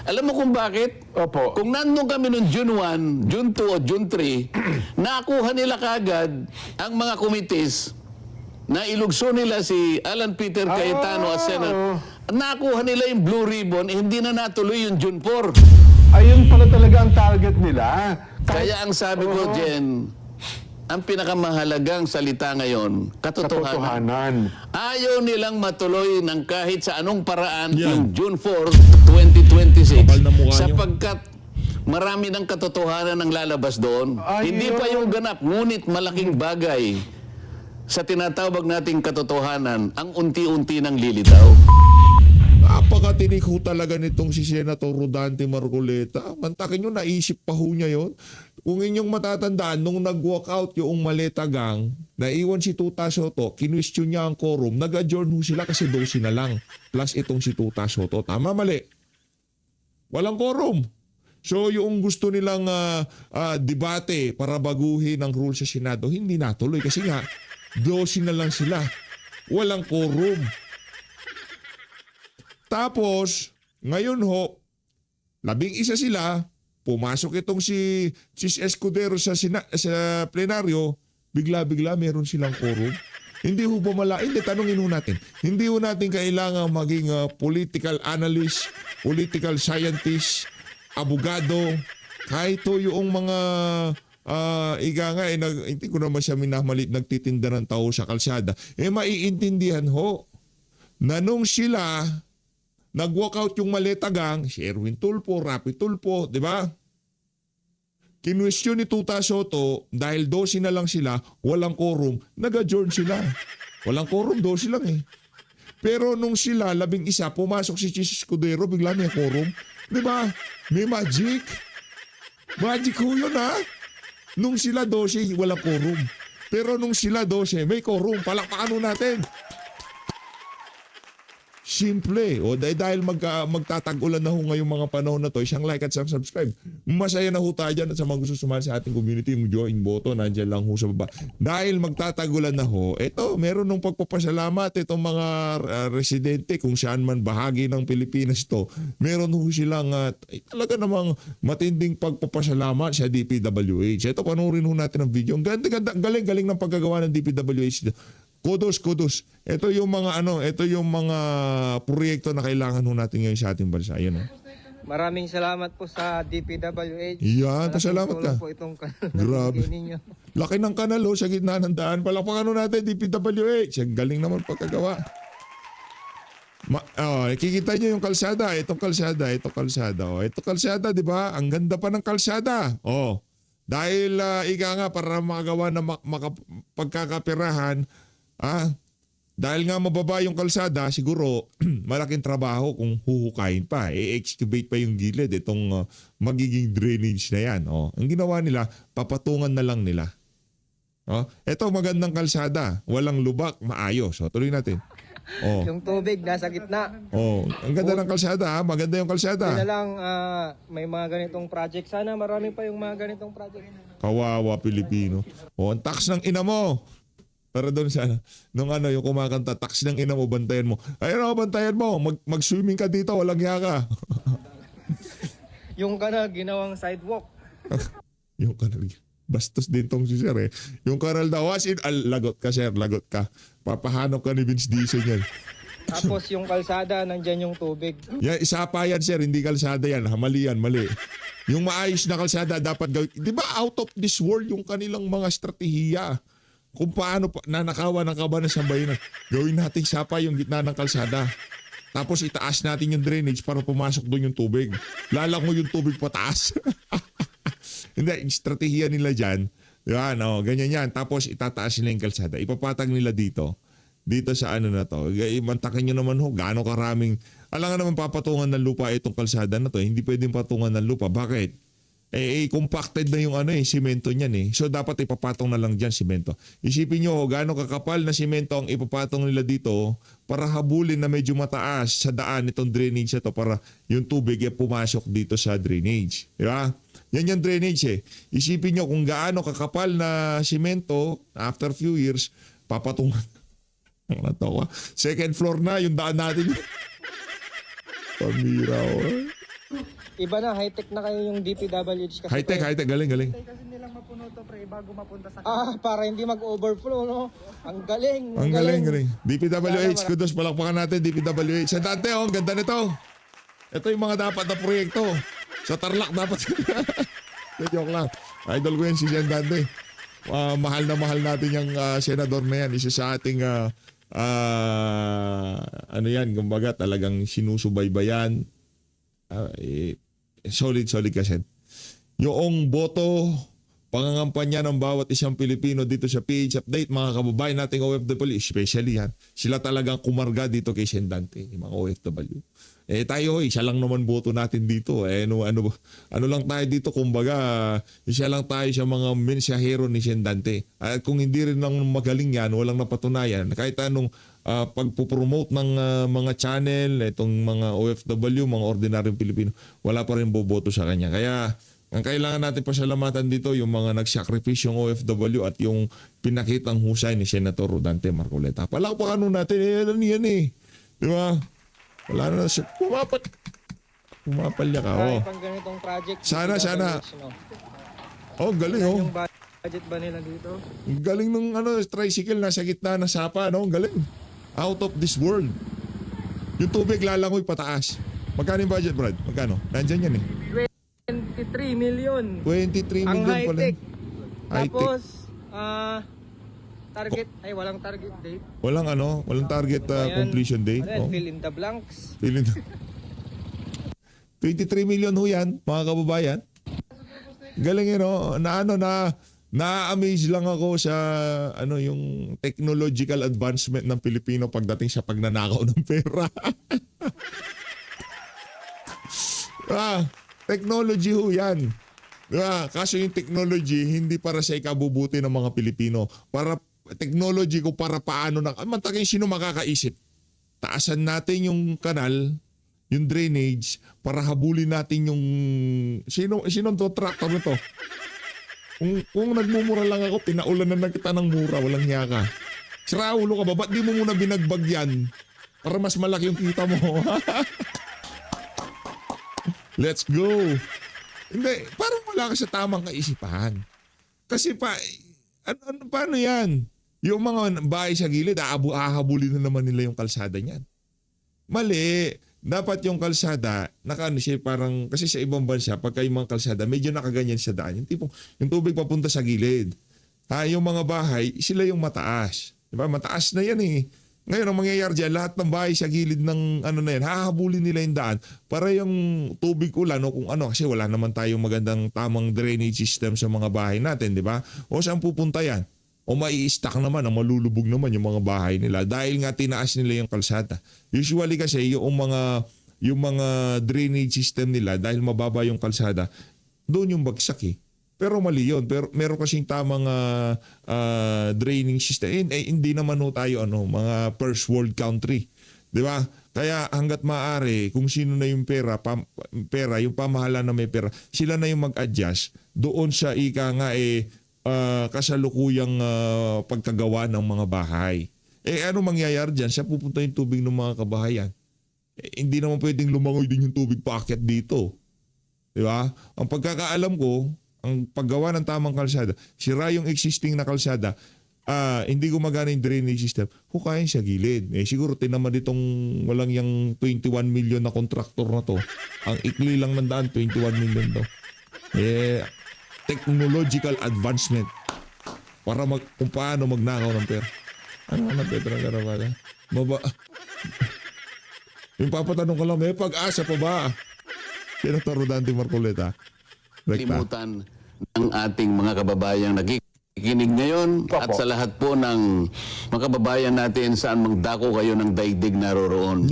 Alam mo kung bakit? Opo. Kung nandun kami noong June 1, June 2 o June 3, nakuha nila kagad ang mga committees na ilugso nila si Alan Peter Cayetano as Senator. Nakuha nila yung Blue Ribbon, hindi na natuloy yung June 4. Ayun pala talaga ang target nila. Kaya ang sabi ko, Jen, ang pinakamahalagang salita ngayon, katotohanan. Katotohanan. Ayaw nilang matuloy ng kahit sa anong paraan Yan. yung June 4, 2026. Kapal na mukha nyo. Sapagkat marami ng katotohanan ang lalabas doon. Ayun. Hindi pa yung ganap, ngunit malaking bagay sa tinatawag nating katotohanan ang unti-unti ng lilitaw. Napakatinik ho talaga nitong si Senator Rodante Marcoleta. Mantakin nyo, naisip pa ho niya yun. Kung inyong matatandaan, nung nag-walk out yung Maleta Gang, naiwan si Tuta Soto, kinwestiyon niya ang quorum, nag-adjourn ho sila kasi 12 na lang. Plus itong si Tuta Soto. Tama, mali? Walang quorum. So yung gusto nilang debate para baguhin ang rules sa Senado, hindi natuloy. Kasi nga, 12 na lang sila. Walang quorum. Tapos, ngayon ho, 11 sila, pumasok itong si Escudero sa plenaryo, bigla-bigla meron silang quorum. Hindi ho ba hindi, tanongin ho natin. Hindi ho natin kailangan maging political analyst, political scientist, abogado, kahit ho yung mga hindi ko naman siya minamalit nagtitinda ng tao sa kalsada, maiintindihan ho na nung sila nag-walk out yung Maleta Gang, si Erwin Tulfo, Rapi Tulfo, di ba? Kinwestiyon ni Tuta Soto, dahil 12 na lang sila, walang quorum, nag-adjourn sila. Walang quorum, 12 lang eh. Pero nung sila, 11, pumasok si Chis Escudero, bigla may quorum. Di ba? May magic. Magic ho yun ha. Nung sila 12, walang quorum. Pero nung sila 12, may quorum. Palakpakan ho natin. Simple. O dahil magtatag-ulan na ho ngayong mga panahon na to, isang like at isang subscribe. Masaya na ho tayo dyan at sa mga gusto sumali sa ating community, join boto, nandyan lang ho sa baba. Dahil magtatag-ulan na ho, eto, meron ng pagpapasalamat itong mga residente kung saan man bahagi ng Pilipinas to. Meron ho silang talaga namang matinding pagpapasalamat sa DPWH. Eto, panoorin ho natin ang video. Ang galing ng paggagawa ng DPWH. Kudos. Ito yung mga proyekto na kailangan ho natin ngayon sa ating bansa. Yan, Maraming salamat po sa DPWH. Yan, pasalamat ka. Po itong Grabe. ninyo. Laki ng kanal sa gitna ng daan. Palakpakan natin DPWH. Ang galing naman pagkagawa. Kikita nyo yung kalsada. Itong kalsada. Ito kalsada, di ba? Ang ganda pa ng kalsada. Dahil para makagawa na pagkakapirahan, dahil nga mababa yung kalsada, siguro malaking trabaho kung huhukayin pa. I-excavate pa yung gilid, itong magiging drainage na yan. Ang ginawa nila, papatungan na lang nila. Ito magandang kalsada, walang lubak, maayos. Tuloy natin. Yung tubig nasa gitna. Ang ganda ng kalsada, maganda yung kalsada. Yun na lang, may mga ganitong project. Sana marami pa yung mga ganitong project. Kawawa Pilipino. Ang tax ng ina mo. Para doon sa yung kumakanta, tax ng ina mo, bantayan mo. Ayun bantayan mo. Mag-swimming ka dito, walang hiya ka. Yung kanal, ginawang sidewalk. Yung kanal. Bastos din tong si Sir eh. Yung kanal daw, lagot ka Sir, lagot ka. Papahanap ka ni Vince Diesel yan. Tapos yung kalsada, nandyan yung tubig. Yan, isa pa yan Sir, hindi kalsada yan. Mali yan, mali. Yung maayos na kalsada dapat gawin. Di ba out of this world yung kanilang mga estratehiya? Kung paano nanakawan ng kaban ng sambayanan, gawin natin sapa yung gitna ng kalsada. Tapos itaas natin yung drainage para pumasok doon yung tubig. Lalango yung tubig pataas. Hindi, estratehiya nila dyan. Yan, ganyan yan. Tapos itataas nila yung kalsada. Ipapatag nila dito sa na to. Mantakin nyo naman gaano karaming, alam nga naman papatungan ng lupa itong kalsada na to. Hindi pwedeng patungan ng lupa. Bakit? Compacted na yung simento niyan . So dapat ipapatong na lang diyan simento. Isipin niyo gaano kakapal na simento ang ipapatong nila dito para habulin na medyo mataas sa daan itong drainage na to para yung tubig pumasok dito sa drainage. Di ba? Yan yung drainage . Isipin niyo kung gaano kakapal na simento after few years papatungan. Natawa. Second floor na yung daan natin. Pamira. Iba na, high-tech na kayo yung DPWH kasi. High-tech, galing. Kasi nilang mapuno to pre bago mapunta sa Para hindi mag-overflow, no? Ang galing. Ang galing. DPWH, kudos, palakpakan natin, DPWH. Sa dante, ang ganda nito. Ito yung mga dapat na proyekto. Sa Tarlac dapat. Joke lang. Idol ko yan si Sen Dante. Mahal na mahal natin yung senador na yan. Isa sa ating ano yan, kumbaga talagang sinusubaybayan. Solid kasi. Yung boto, pangangampanya ng bawat isang Pilipino dito sa PH Update, mga kababayan nating OFW, especially yan, sila talagang kumarga dito kay Sen Dante, yung mga OFW. Tayo, isa lang naman boto natin dito. Ano lang tayo dito, kumbaga, isa lang tayo sa mga mensahero ni Sen Dante. At kung hindi rin lang magaling yan, walang napatunayan, kahit anong pagpupromote ng mga channel, itong mga OFW, mga ordinaryong Pilipino, wala pa rin boboto sa kanya. Kaya, ang kailangan natin pasalamatan dito, yung mga nagsakripisyong OFW at yung pinakitang husay ni Senator Rodante Marcoleta. Palakpakan natin, yan eh. Di ba? Wala na siya. Pumapalya ka. Marami pang ganitong project. Sana. DPWH, no? Galing Yung budget ba nila dito? Galing nung tricycle nasa gitna ng sapa. Galing. Out of this world. Yung tubig lalangoy pataas. Magkano yung budget, Brad? Magkano? Nandyan yan eh. 23 million. 23 Ang million pala. high-tech. High-tech. Tapos, walang target date. Walang target Ayan. completion date. Fill in the blanks. 23 million ho yan, mga kababayan. Galing na-amaze lang ako sa yung technological advancement ng Pilipino pagdating sa pagnanakaw ng pera. Technology ho yan. Kaso yung technology hindi para sa ikabubuti ng mga Pilipino. Technology ko para paano mantagay sino makakaisip. Taasan natin yung kanal, yung drainage, para habulin natin yung sinong to tractor nito. Kung nagmumura lang ako, pinaulan na kita ng mura, walang hiya ka. Sira ulo ka ba? Ba't di mo muna binagbag yan? Para mas malaki yung kita mo. Let's go. Hindi, parang wala ka sa tamang kaisipan. Kasi paano yan? Yung mga bahay sa gilid, ahabulin na naman nila yung kalsada niyan. Mali. Dapat yung kalsada, siya parang, kasi sa ibang bansa, pagka yung mga kalsada, medyo nakaganyan sa daan. Yung tipong, yung tubig papunta sa gilid. Yung mga bahay, sila yung mataas. Diba? Mataas na yan eh. Ngayon, ang mangyayari dyan, lahat ng bahay sa gilid ng hahabulin nila yung daan para yung tubig ulan kasi wala naman tayong magandang tamang drainage system sa mga bahay natin, di ba? O saan pupunta yan? O mai-stack naman, malulubog naman yung mga bahay nila dahil nga tinaas nila yung kalsada. Usually kasi yung mga drainage system nila dahil mababa yung kalsada, doon yung bagsak eh. Pero mali yun. Pero meron kasing tamang draining system. Hindi naman tayo mga first world country. Di ba? Kaya hanggat maaari, kung sino na yung pera, yung pamahalaan na may pera, sila na yung mag-adjust doon sa kasalukuyang pagkagawa ng mga bahay. Ano mangyayari dyan? Sa pupunta yung tubig ng mga kabahayan. Hindi naman pwedeng lumangoy din yung tubig paakyat dito. Di ba? Ang pagkakaalam ko, ang paggawa ng tamang kalsada, sira yung existing na kalsada, hindi gumagana yung drainage system, hukayin sa gilid. Siguro tinamad itong walang yung 21 million na kontraktor na to. Ang ikli lang ng daan, 21 million to. Technological advancement para kung paano magnakaw ng pera. Ano Pedro Garavada? Yung papatanong ko lang, may pag-asa pa ba? Senator Rodante Marcoleta. Limutan ng ating mga kababayang nakikinig ngayon at sa lahat po ng mga kababayan natin saan magdako kayo ng daigdig naroroon.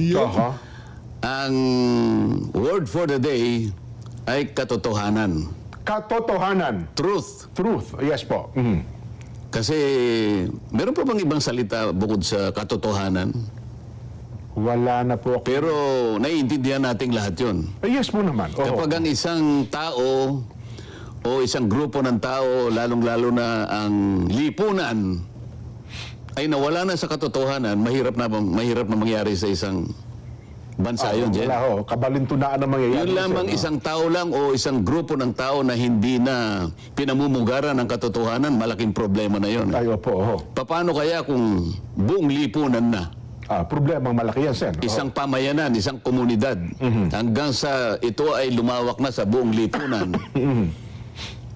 Ang word for the day ay katotohanan. Katotohanan. Truth. Truth. Yes po. Mhm. Kasi meron pa bang ibang salita bukod sa katotohanan? Wala na po. Pero naiintindihan nating lahat yun. Yes po naman. Oo. Kapag ang isang tao o isang grupo ng tao, lalong-lalo na ang lipunan, ay nawala na sa katotohanan, mahirap na mangyari sa isang bansa yun, Jen. Wala ho, kabalintunaan ang mangyayari. Yun lamang Sen, isang tao lang o isang grupo ng tao na hindi na pinamumugaran ng katotohanan, malaking problema na yun. Ay, opo, ho. Paano kaya kung buong lipunan na, Problemang malaki yan, Sen. isang pamayanan, isang komunidad, hanggang sa ito ay lumawak na sa buong lipunan,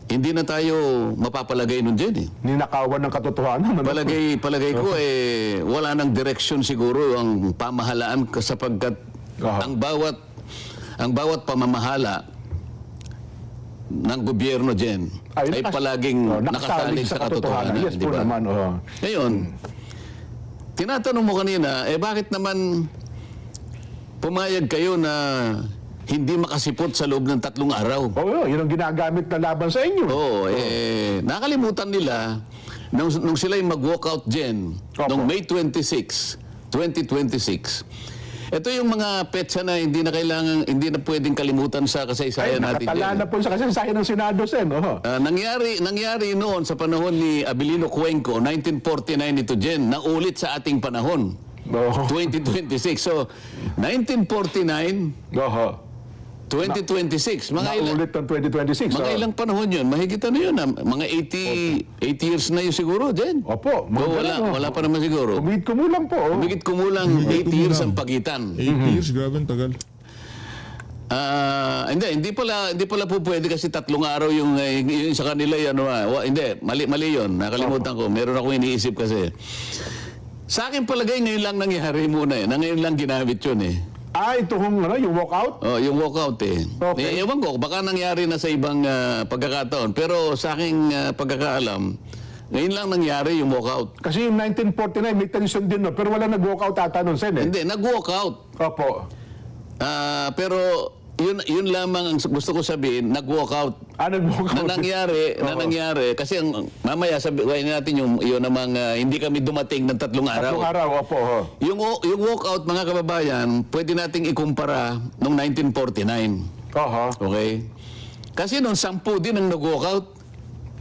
hindi na tayo mapapalagay nun dyan eh. Ninakawan ng katotohanan. Ano? Palagay ko wala nang direksyon siguro ang pamahalaan sapagkat ang bawat pamamahala ng gobyerno dyan ay palaging nakasalig sa katotohanan. Yes di po ba? naman. Ngayon, tinatanong mo kanina, bakit naman pumayag kayo na hindi makasipot sa loob ng 3 araw? Oo, yun ang ginagamit na laban sa inyo. Oo, nakalimutan nila nung sila'y mag-walkout dyan, Opo. nung May 26, 2026. Ito yung mga petsa na hindi na pwedeng kalimutan sa kasaysayan natin Nakatala dyan. na po sa kasaysayan ng Senado, Sen. Nangyari noon sa panahon ni Abilino Cuenco, 1949 ito dyan, naulit sa ating panahon, 2026. So, 1949, Oho. 2026, Naulit ng 2026. mga ilang panahon yun, mahigit ano yun, mga 80 years na yun siguro dyan. Opo. Wala pa naman siguro. Kumulang po. Humigit kumulang 8 years ang pagitan. 8 years, grabe ang tagal. Hindi pala po pwede kasi 3 araw yung sa kanila yan. Hindi, mali yun. Nakalimutan ko. Meron ako iniisip kasi. Sa akin palagay ngayon lang nangyari muna eh. Ngayon lang ginamit yun eh. Ito yung walkout? Oh, yung walkout eh. Okay. Ewan ko, baka nangyari na sa ibang pagkakataon. Pero sa aking pagkakaalam, ngayon lang nangyari yung walkout. Kasi yung 1949, may tension din, no? Pero wala nag-walkout ata nun, Sen, eh. Hindi, nag-walkout. Opo. Pero yun lamang ang gusto ko sabihin, nag-walkout. Nag-walkout. Na nangyari, kasi mamaya sabihin natin yun namang hindi kami dumating ng 3 araw. 3 araw, opo. Ho. Yung walkout, mga kababayan, pwede nating ikumpara noong 1949. Oho. Okay? Kasi noon, 10 din ang nag-walkout.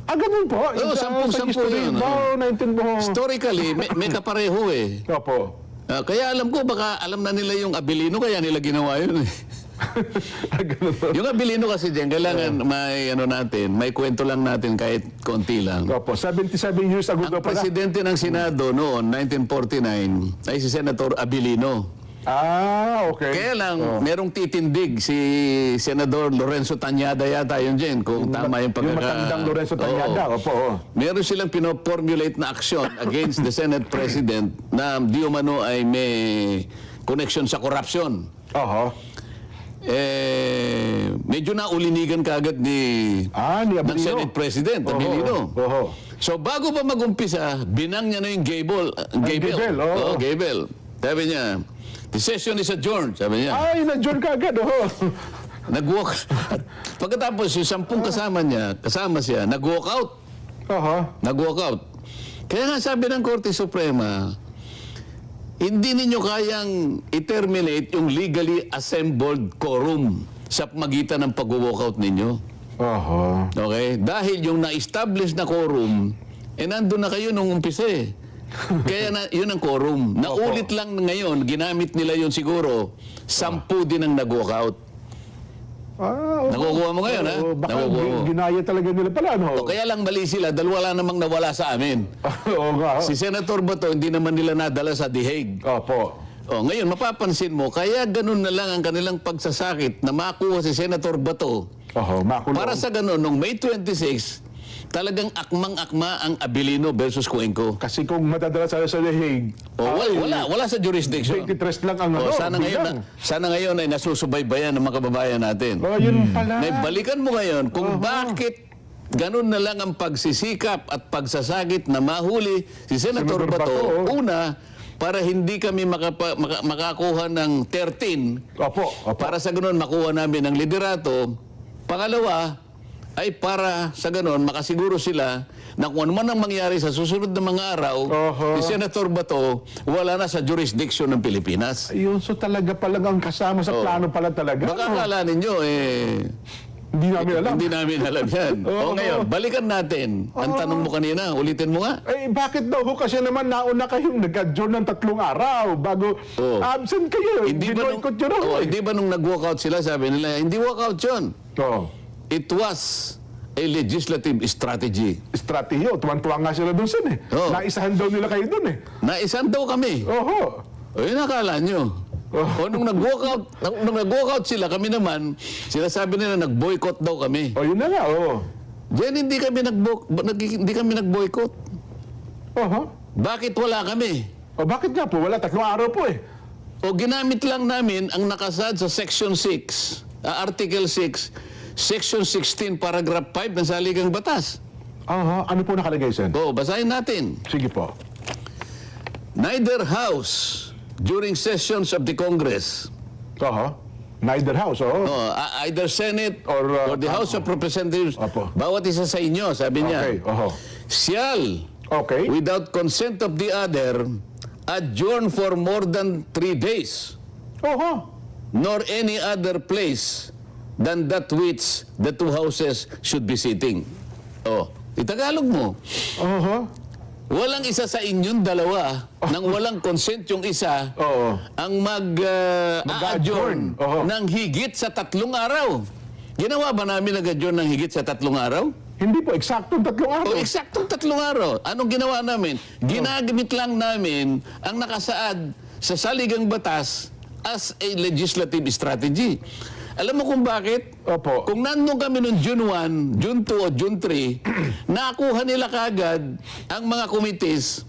Ganun po. Oo, Sa 10 history, yun. no, 19 po. Historically, may kapareho eh. Opo. Kaya alam ko, baka alam na nila yung Abilino, kaya nila ginawa yun eh. Ganun po. Yung Abilino kasi dyan, kailangan may kwento lang natin kahit konti lang. Opo, 77 years ago Ang pa pala. presidente ng Senado noon, 1949, ay si Senator Abilino. Okay. Kaya lang, merong titindig si Senador Lorenzo Tañada yata yun dyan, kung tama yung Yung matandang Lorenzo Tañada, Oo. opo. Meron silang pinoformulate na aksyon against the Senate President na di umano ay may connection sa korupsyon. Oho. Medyo naulinigan kagad ni Ni ng Abilino. Senate President, Oho. Abilino. Oho. So bago pa mag-umpisa, binang niya na yung gable. gable, oo. Gable. Sabi niya, the session is adjourned, sabi niya. Na-join ka agad, oho. Nag-walk. Pagkatapos, yung 10 kasama siya, nag-walk out. Oho. Nag-walk out. Kaya nga sabi ng Korte Suprema, hindi ninyo kayang i-terminate yung legally assembled quorum sa magitan ng pag-walk out ninyo. Oho. Okay? Dahil yung na-establish na quorum, nandun na kayo nung umpisa eh. Kaya yun ang quorum. Naulit lang ngayon, ginamit nila yun siguro, 10 din ang nag-walkout. Okay. Nakukuha mo ngayon, ha? Baka Nakukuha mo. ginaya talaga nila pala, no? O kaya lang mali sila dahil wala namang nawala sa amin. Oo nga. Si Senator Bato, hindi naman nila nadala sa The Hague. Opo. O, ngayon, mapapansin mo, kaya ganun na lang ang kanilang pagsasakit na makuha si Senator Bato. Oho, makulong. Para sa ganun, noong May 26, talagang akmang-akma ang Abilino versus Cuenco. Kasi kung matadala sa The Hague, Wala sa jurisdiction. 23 lang ang Sana ngayon ay nasusubaybayan ng mga kababayan natin. Yun pala. Balikan mo ngayon kung bakit ganun na lang ang pagsisikap at pagsasagit na mahuli si Senator Senator Bato. Bato. Una, para hindi kami makakuha ng 13. Opo. Para sa ganun makuha namin ang liderato. Pangalawa, ay para sa ganon, makasiguro sila na kung ano man ang mangyari sa susunod na mga araw, si Senator Bato, wala na sa jurisdiction ng Pilipinas. Ayun, so talaga palang ang kasama sa plano pala talaga. Baka akala ninyo, Hindi namin alam. Hindi namin alam yan. Oo. O ngayon, balikan natin. Ang tanong mo kanina, ulitin mo nga. Eh, bakit daw ho? Kasi naman nauna kayong nag-adjourn ng 3 araw bago Oo. absent kayo. Hindi ba nung, Binoykot yun ho, eh. hindi ba nung nag-walkout sila, sabi nila, hindi walkout yun. Oo. It was a legislative strategy. Strategy. Tuwan-tuwa nga sila doon sin eh. Oo. Naisahan daw nila kayo doon eh. Naisan daw kami. Oho. O yun nakala nyo. O nung nag-walkout sila, kami naman, sinasabi nila nag-boycott daw kami. O yun na nga, oo. Diyan hindi kami nag-boycott. Oho. Bakit wala kami? O bakit nga po? Wala, 3 araw po eh. O ginamit lang namin ang nakasad sa Section 6, Article 6, Section 16, Paragraph 5 ng Saligang Batas. Aha. Ano po nakalagay, Sen? O, basahin natin. Sige po. Neither house during sessions of the Congress, Oho. Neither house, oo. either Senate Or, or the House of Representatives, Opo. bawat isa sa inyo, sabi niya, Okay, oho. shall, Okay. without consent of the other, adjourn for more than 3 days, Oho. nor any other place than that which the 2 houses should be sitting. Oh, itagalog mo. Oho. Walang isa sa inyong dalawa nang walang consent yung isa Oo. ang Mag-a-adjourn. mag-adjourn Oo. ng higit sa 3 araw. Ginawa ba namin nag-adjourn ng higit sa 3 araw? Hindi po, eksaktong 3 araw. O eksaktong 3 araw. Anong ginawa namin? Ginagamit lang namin ang nakasaad sa Saligang Batas as a legislative strategy. Alam mo kung bakit? Opo. Kung nandun kami noong June 1, June 2 o June 3, nakuha nila kagad ang mga committees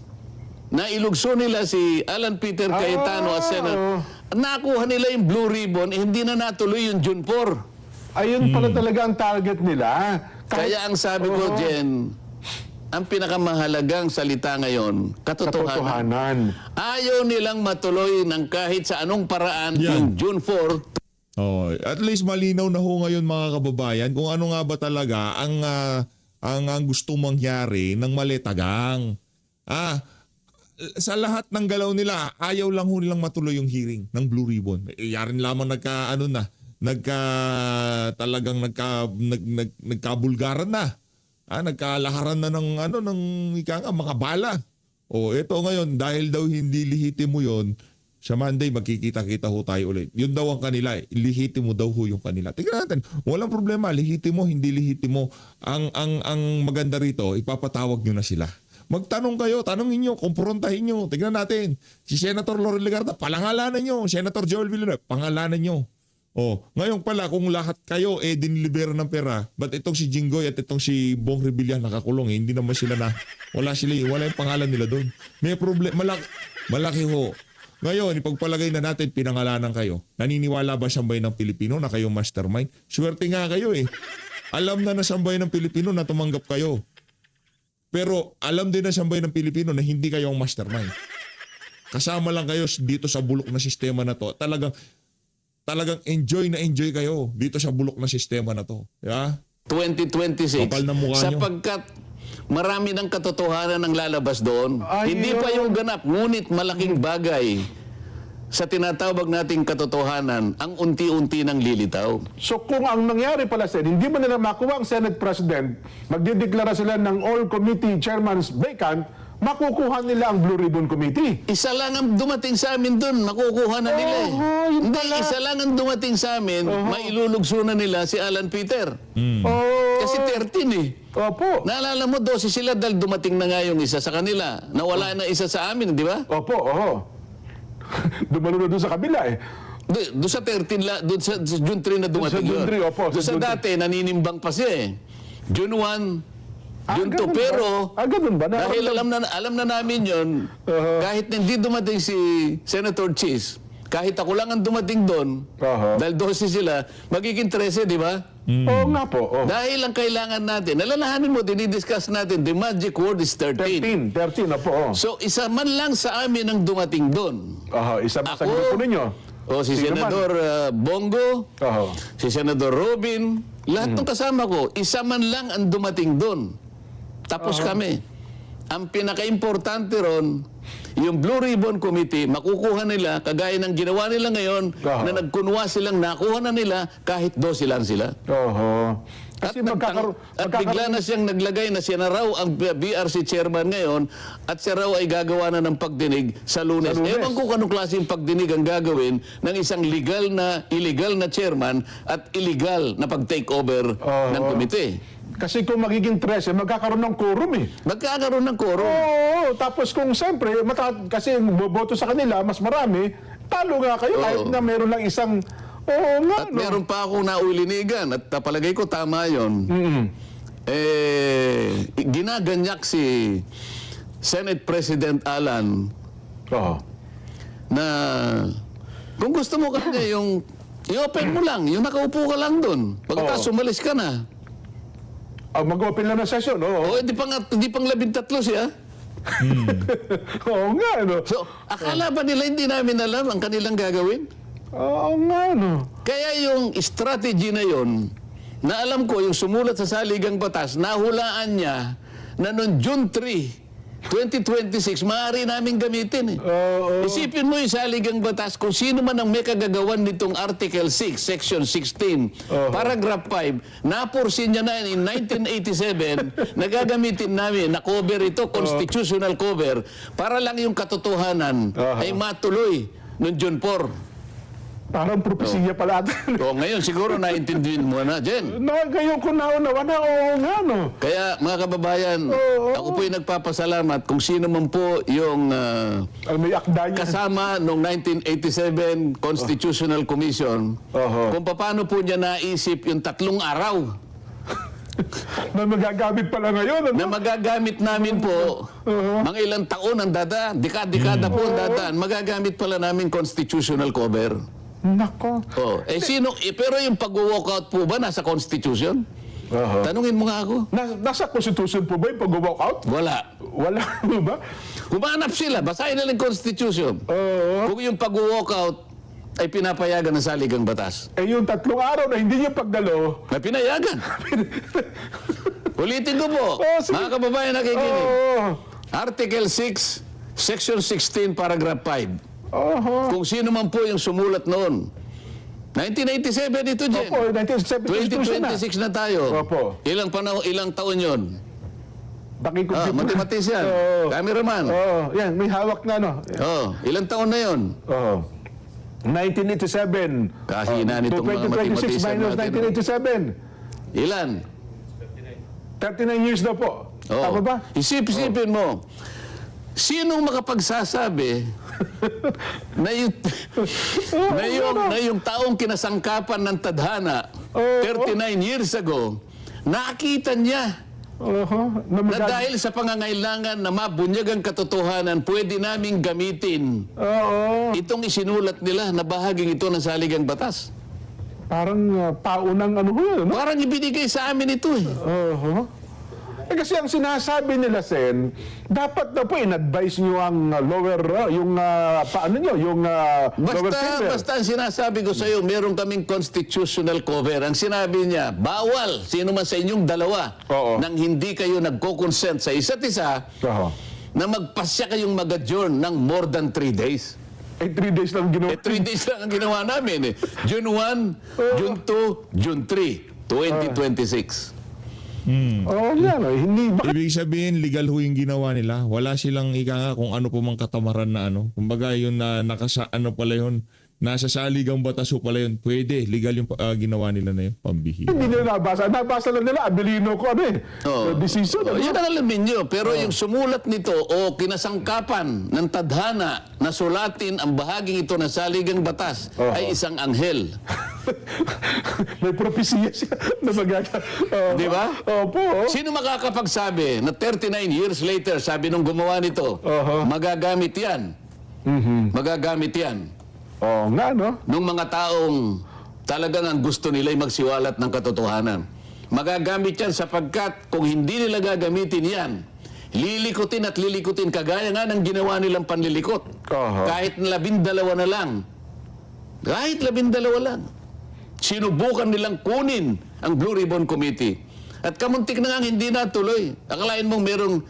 na ilugso nila si Alan Peter Cayetano as Senator. Nakuha nila yung Blue Ribbon, hindi na natuloy yung June 4. Ayun pala talaga ang target nila. Kaya ang sabi ko, Jen, ang pinakamahalagang salita ngayon, katotohanan. Katotohanan. Ayaw nilang matuloy ng kahit sa anong paraan Yan. yung June 4. Oh, at least malinaw na ho ngayon mga kababayan kung ano nga ba talaga ang gusto mangyari ng maletagang. Sa lahat ng galaw nila, ayaw lang ho nilang matuloy yung hearing ng Blue Ribbon. Yarin lamang nagkabulgaran na. Nagkalaharan na ng mga bala. O ito ngayon dahil daw hindi lihitimo yon. Sa Monday, magkikita-kita ho tayo ulit. Yun daw ang kanila. Lihitimo daw ho yung kanila. Tingnan natin. Walang problema. Lihitimo, hindi lihitimo. Ang maganda rito, ipapatawag nyo na sila. Magtanong kayo, tanongin nyo, kumprontahin nyo. Tingnan natin. Si Senator Loren Legarda, palangalanan nyo. Senator Joel Villanueva, pangalanan nyo. Ngayon pala, kung lahat kayo dinilibera ng pera, but itong si Jinggoy at itong si Bong Revilla nakakulong, hindi naman sila wala yung pangalan nila doon. May problema, malaki ho. Ngayon, ipagpalagay na natin, pinangalanan kayo. Naniniwala ba sambay ng Pilipino na kayong mastermind? Swerte nga kayo eh. Alam na sambay ng Pilipino na tumanggap kayo. Pero alam din na sambay ng Pilipino na hindi kayo ang mastermind. Kasama lang kayo dito sa bulok na sistema na to. Talagang enjoy na enjoy kayo dito sa bulok na sistema na to. Yeah? 2026 Kapal na mukha nyo. sapagkat marami ng katotohanan ang lalabas doon. Ayun. Hindi pa yung ganap, ngunit malaking bagay sa tinatawag nating katotohanan ang unti-unti nang lilitaw. So kung ang nangyari pala, Sen, hindi man nila makuha ang Senate President, magdideklara sila ng all committee chairmans vacant, makukuha nila ang Blue Ribbon Committee. Isa lang ang dumating sa amin doon, makukuha na nila eh. Yun Hindi, pala. isa lang ang dumating sa amin, mailulugso na nila si Alan Peter. Oh, Kasi 13 eh. opo. Naalala mo, 12 sila dahil dumating na nga yung isa sa kanila. Nawala na isa sa amin, di ba? Opo, oho. Dumalo na doon sa kabila eh. Doon sa 13, doon sa June 3 na dumating Doon sa June 3, opo, Doon sa sa June 3. dati, naninimbang pa siya eh. June 1, June 2. ganun ba? Pero, Ganun ba? dahil alam na namin yon, kahit hindi dumating si Senator Cheese, kahit ako lang ang dumating doon, dahil 12 sila, magiging 13, di ba? Oo nga po. Oh. Dahil ang kailangan natin, alalahanin mo, dinidiscuss natin, the magic word is 13. 13 na po. Oh. So, isa man lang sa amin ang dumating doon. Isa ba sa Ako? grupo ninyo? O si Sino Senador Bongo, Oho. si Senador Robin, lahat ng kasama ko, isa man lang ang dumating doon. Tapos kami. Ang pinaka-importante ron, yung Blue Ribbon Committee, makukuha nila, kagaya ng ginawa nila ngayon, na nagkunwa silang nakuha na nila kahit 12 lang sila. Oho. Kasi At bigla na siyang naglagay na siya na raw ang BRC chairman ngayon at siya raw ay gagawa na ng pagdinig sa Lunes. Sa Lunes. Ewan ko kung anong klaseng pagdinig ang gagawin ng isang illegal na chairman at illegal na pag-take over ng komite. Kasi kung magiging 13, magkakaroon ng quorum eh. Magkakaroon ng quorum. Oo, tapos kung siyempre, kasi boboto sa kanila, mas marami, talo nga kayo kahit na meron lang isang, At meron pa akong naulinigan at palagay ko tama yon. Ginaganyak si Senate President Alan Oo. na kung gusto mo kanya yung i-open mo lang, yung nakaupo ka lang doon. Pagkatapos umalis ka na. Mag-open lang ng session, oo. O, di pang 13 siya. Oo nga, no? So, akala ba nila hindi namin alam ang kanilang gagawin? Oo nga, no? Kaya yung strategy na yon, na alam ko, yung sumulat sa saligang batas, nahulaan niya na noong June 3, 2026, maaari namin gamitin eh. Isipin mo yung saligang batas kung sino man ang may kagagawan nitong Article 6, Section 16, Paragraph 5, napursin niya na in 1987, nagagamitin namin na cover ito, constitutional cover, para lang yung katotohanan ay matuloy noong June 4. Parang propesiya pala ata. O ngayon siguro naintindihin mo na, Jen. Ngayon ko naunawa na, oo nga, no? Kaya mga kababayan, ako po'y nagpapasalamat kung sino man po yung Ang may akda niya. kasama noong 1987 Constitutional Commission, kung paano po niya naisip yung 3 araw Na magagamit pala ngayon, ano? na magagamit namin po, mga ilang taon ang dadaan, dekada po ang dadaan, magagamit pala namin constitutional cover. Nako. Pero yung pag-walkout po ba nasa Constitution? Tanungin mo nga ako. Nasa Constitution po ba yung pag-walkout? Wala. Wala po ba? Humanap sila, basahin nila yung Constitution. Kung yung pag-walkout ay pinapayagan ng saligang batas. Yung 3 araw na hindi niya pagdalo, May pinayagan. Ulitin ko po, sige. mga kababayan nakikinig. Article 6, Section 16, Paragraph 5. Kung sino man po yung sumulat noon. 1987 ito, Jen. Opo, 1970 2026 na tayo. Opo. Ilang taon yon? Pakikumpit mo. Mathematician. Cameraman. Yan, may hawak na, no? Ilang taon na yon? 1987. Kahina nitong mga 2026 mathematician minus natin. 1987. Ilan? 39 years na po. Tama ba? Isipin mo, sinong makapagsasabi na yung taong kinasangkapan ng tadhana 39 years ago, nakita niya na dahil sa pangangailangan na mabunyag ang katotohanan, pwede naming gamitin itong isinulat nila na bahaging ito ng saligang batas. Parang paunang ano ho yun, no? Parang ibinigay sa amin ito eh. Kasi ang sinasabi nila, Sen, dapat na po in-advise nyo ang lower, yung lower chamber. Basta ang sinasabi ko sa iyo, meron kaming constitutional cover. Ang sinabi niya, bawal sino man sa inyong dalawa nang hindi kayo nagko-consent sa isa't isa na magpasya kayong mag-adjourn ng more than 3 days. 3 days lang ginawa. 3 days lang ang ginawa namin eh. June 1, June 2, June 3, 2026. No, hindi. Ibig sabihin, legal ho yung ginawa nila. Wala silang kung ano po mang katamaran na ano. Kumbaga yun na pala yun. Nasa saligang batas ho pala yun. Pwede, legal yung ginawa nila na yun. Pambihira. Hindi nila nabasa. Nabasa lang nila, Abilino ko decision. Yan ang alamin nyo. Pero yung sumulat nito o kinasangkapan ng tadhana na sulatin ang bahaging ito ng saligang batas ay isang anghel. May propesiya siya na Di ba? Opo. Sino makakapagsabi na 39 years later, sabi nung gumawa nito, magagamit yan. Magagamit yan. Nga, no? Nung mga taong talagang ang gusto nila ay magsiwalat ng katotohanan. Magagamit yan sapagkat kung hindi nila gagamitin yan, lilikutin at lilikutin kagaya nga ng ginawa nilang panlilikot. Kahit 12 na lang. Kahit 12 lang. Sinubukan nilang kunin ang Blue Ribbon Committee. At kamuntik na nga hindi natuloy. Akalain mong merong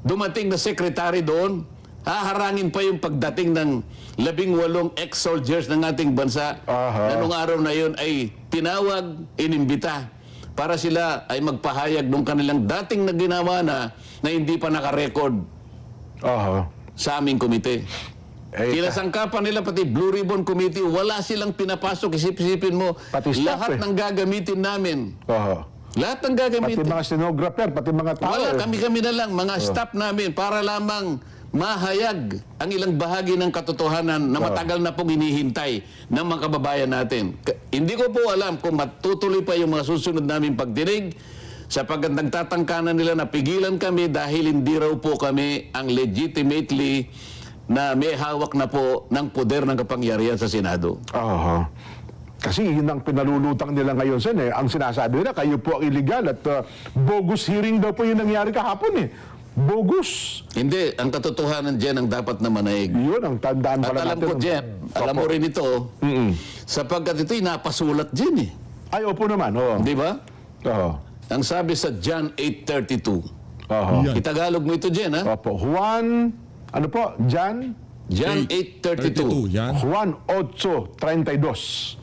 dumating na secretary doon Haharangin pa yung pagdating ng 18 ex-soldiers ng ating bansa Aha. na nung araw na yun ay tinawag, inimbita para sila ay magpahayag nung kanilang dating na ginawa na hindi pa nakarecord Aha. sa aming komite. Kinasangkapan nila pati Blue Ribbon Committee, wala silang pinapasok. Isip-isipin mo, Pati staff, lahat eh. ng gagamitin namin. Aha. Lahat ng Pati gagamitin. mga stenographer, pati mga tao. Wala, kami-kami na lang, mga staff namin, para lamang mahayag ang ilang bahagi ng katotohanan na matagal na pong hinihintay ng mga kababayan natin. Hindi ko po alam kung matutuloy pa yung mga susunod namin pagdinig sapagkat nagtatangkanan nila na pigilan kami dahil hindi raw po kami ang legitimately na may hawak na po ng poder ng kapangyarihan sa Senado. Aha. Kasi yun ang pinalulutang nila ngayon, Sen. Ang sinasabi nila, kayo po ang illegal at bogus hearing daw po yung nangyari kahapon eh. Bogus. Hindi, ang katotohanan dyan ang dapat na manaig. Yun ang tandaan At pala alam natin. ko, Jeff, alam mo rin ito, sapagkat ito'y napasulat dyan eh. Ay, opo naman. Oo. Di ba? Oo. Ang sabi sa John 8:32. Oo. Yan. Itagalog mo ito dyan, ha? Opo. Juan, ano po? Jan? John 8:32. Yan. Juan 8:32.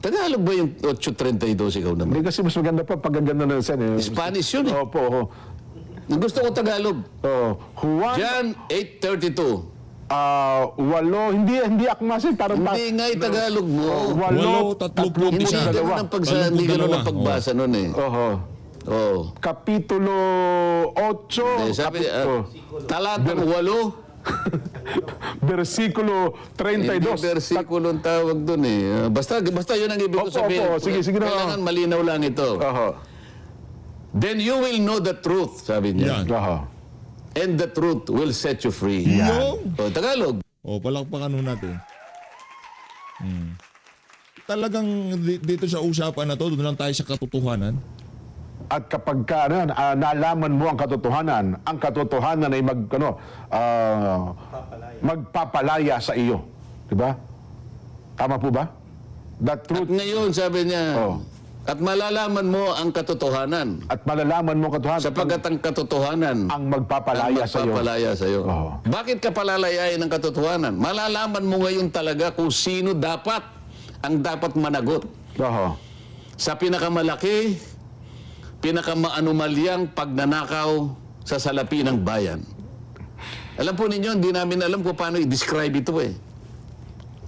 Tagalog ba yung 8:32 ikaw naman? Hindi kasi mas maganda pa pag ganda na Sen. Spanish yun eh. Opo. Oo. Gusto ko Tagalog. Juan, John 8:32. walo, hindi akma Sen. Parang Hindi nga Tagalog mo. Walo, tatlong Hindi isa. ganun ang hindi ganun ang pagbasa nun eh. Oho. Oo. Kapitulo 8, Sabi, talatang 8. versikulo Hindi 32. versikulo ang tawag dun eh. Basta yun ang ibig ko Opo, sabihin. opo. Sige na. Kailangan malinaw lang ito. Oho. Then you will know the truth, sabi niya. Yan. Oho. And the truth will set you free. Yung. O, Tagalog. O, palakpakan nun natin. Talagang dito sa usapan na to, doon lang tayo sa katotohanan. At kapag nalaman mo ang katotohanan ay magpapalaya sa iyo. Di ba? Tama po ba? That At truth, ngayon, sabi niya, Oh. at malalaman mo ang katotohanan. at malalaman mo ang katotohanan, Sapagkat ang katotohanan ang magpapalaya sa iyo. magpapalaya sa iyo. Oo. Bakit ka palalayain ng katotohanan? Malalaman mo ngayon talaga kung sino ang dapat managot Oho. sa pinakamalaki, pinakamaanumalyang pagnanakaw sa salapi ng bayan. Alam po ninyo, hindi namin alam kung paano i-describe ito eh.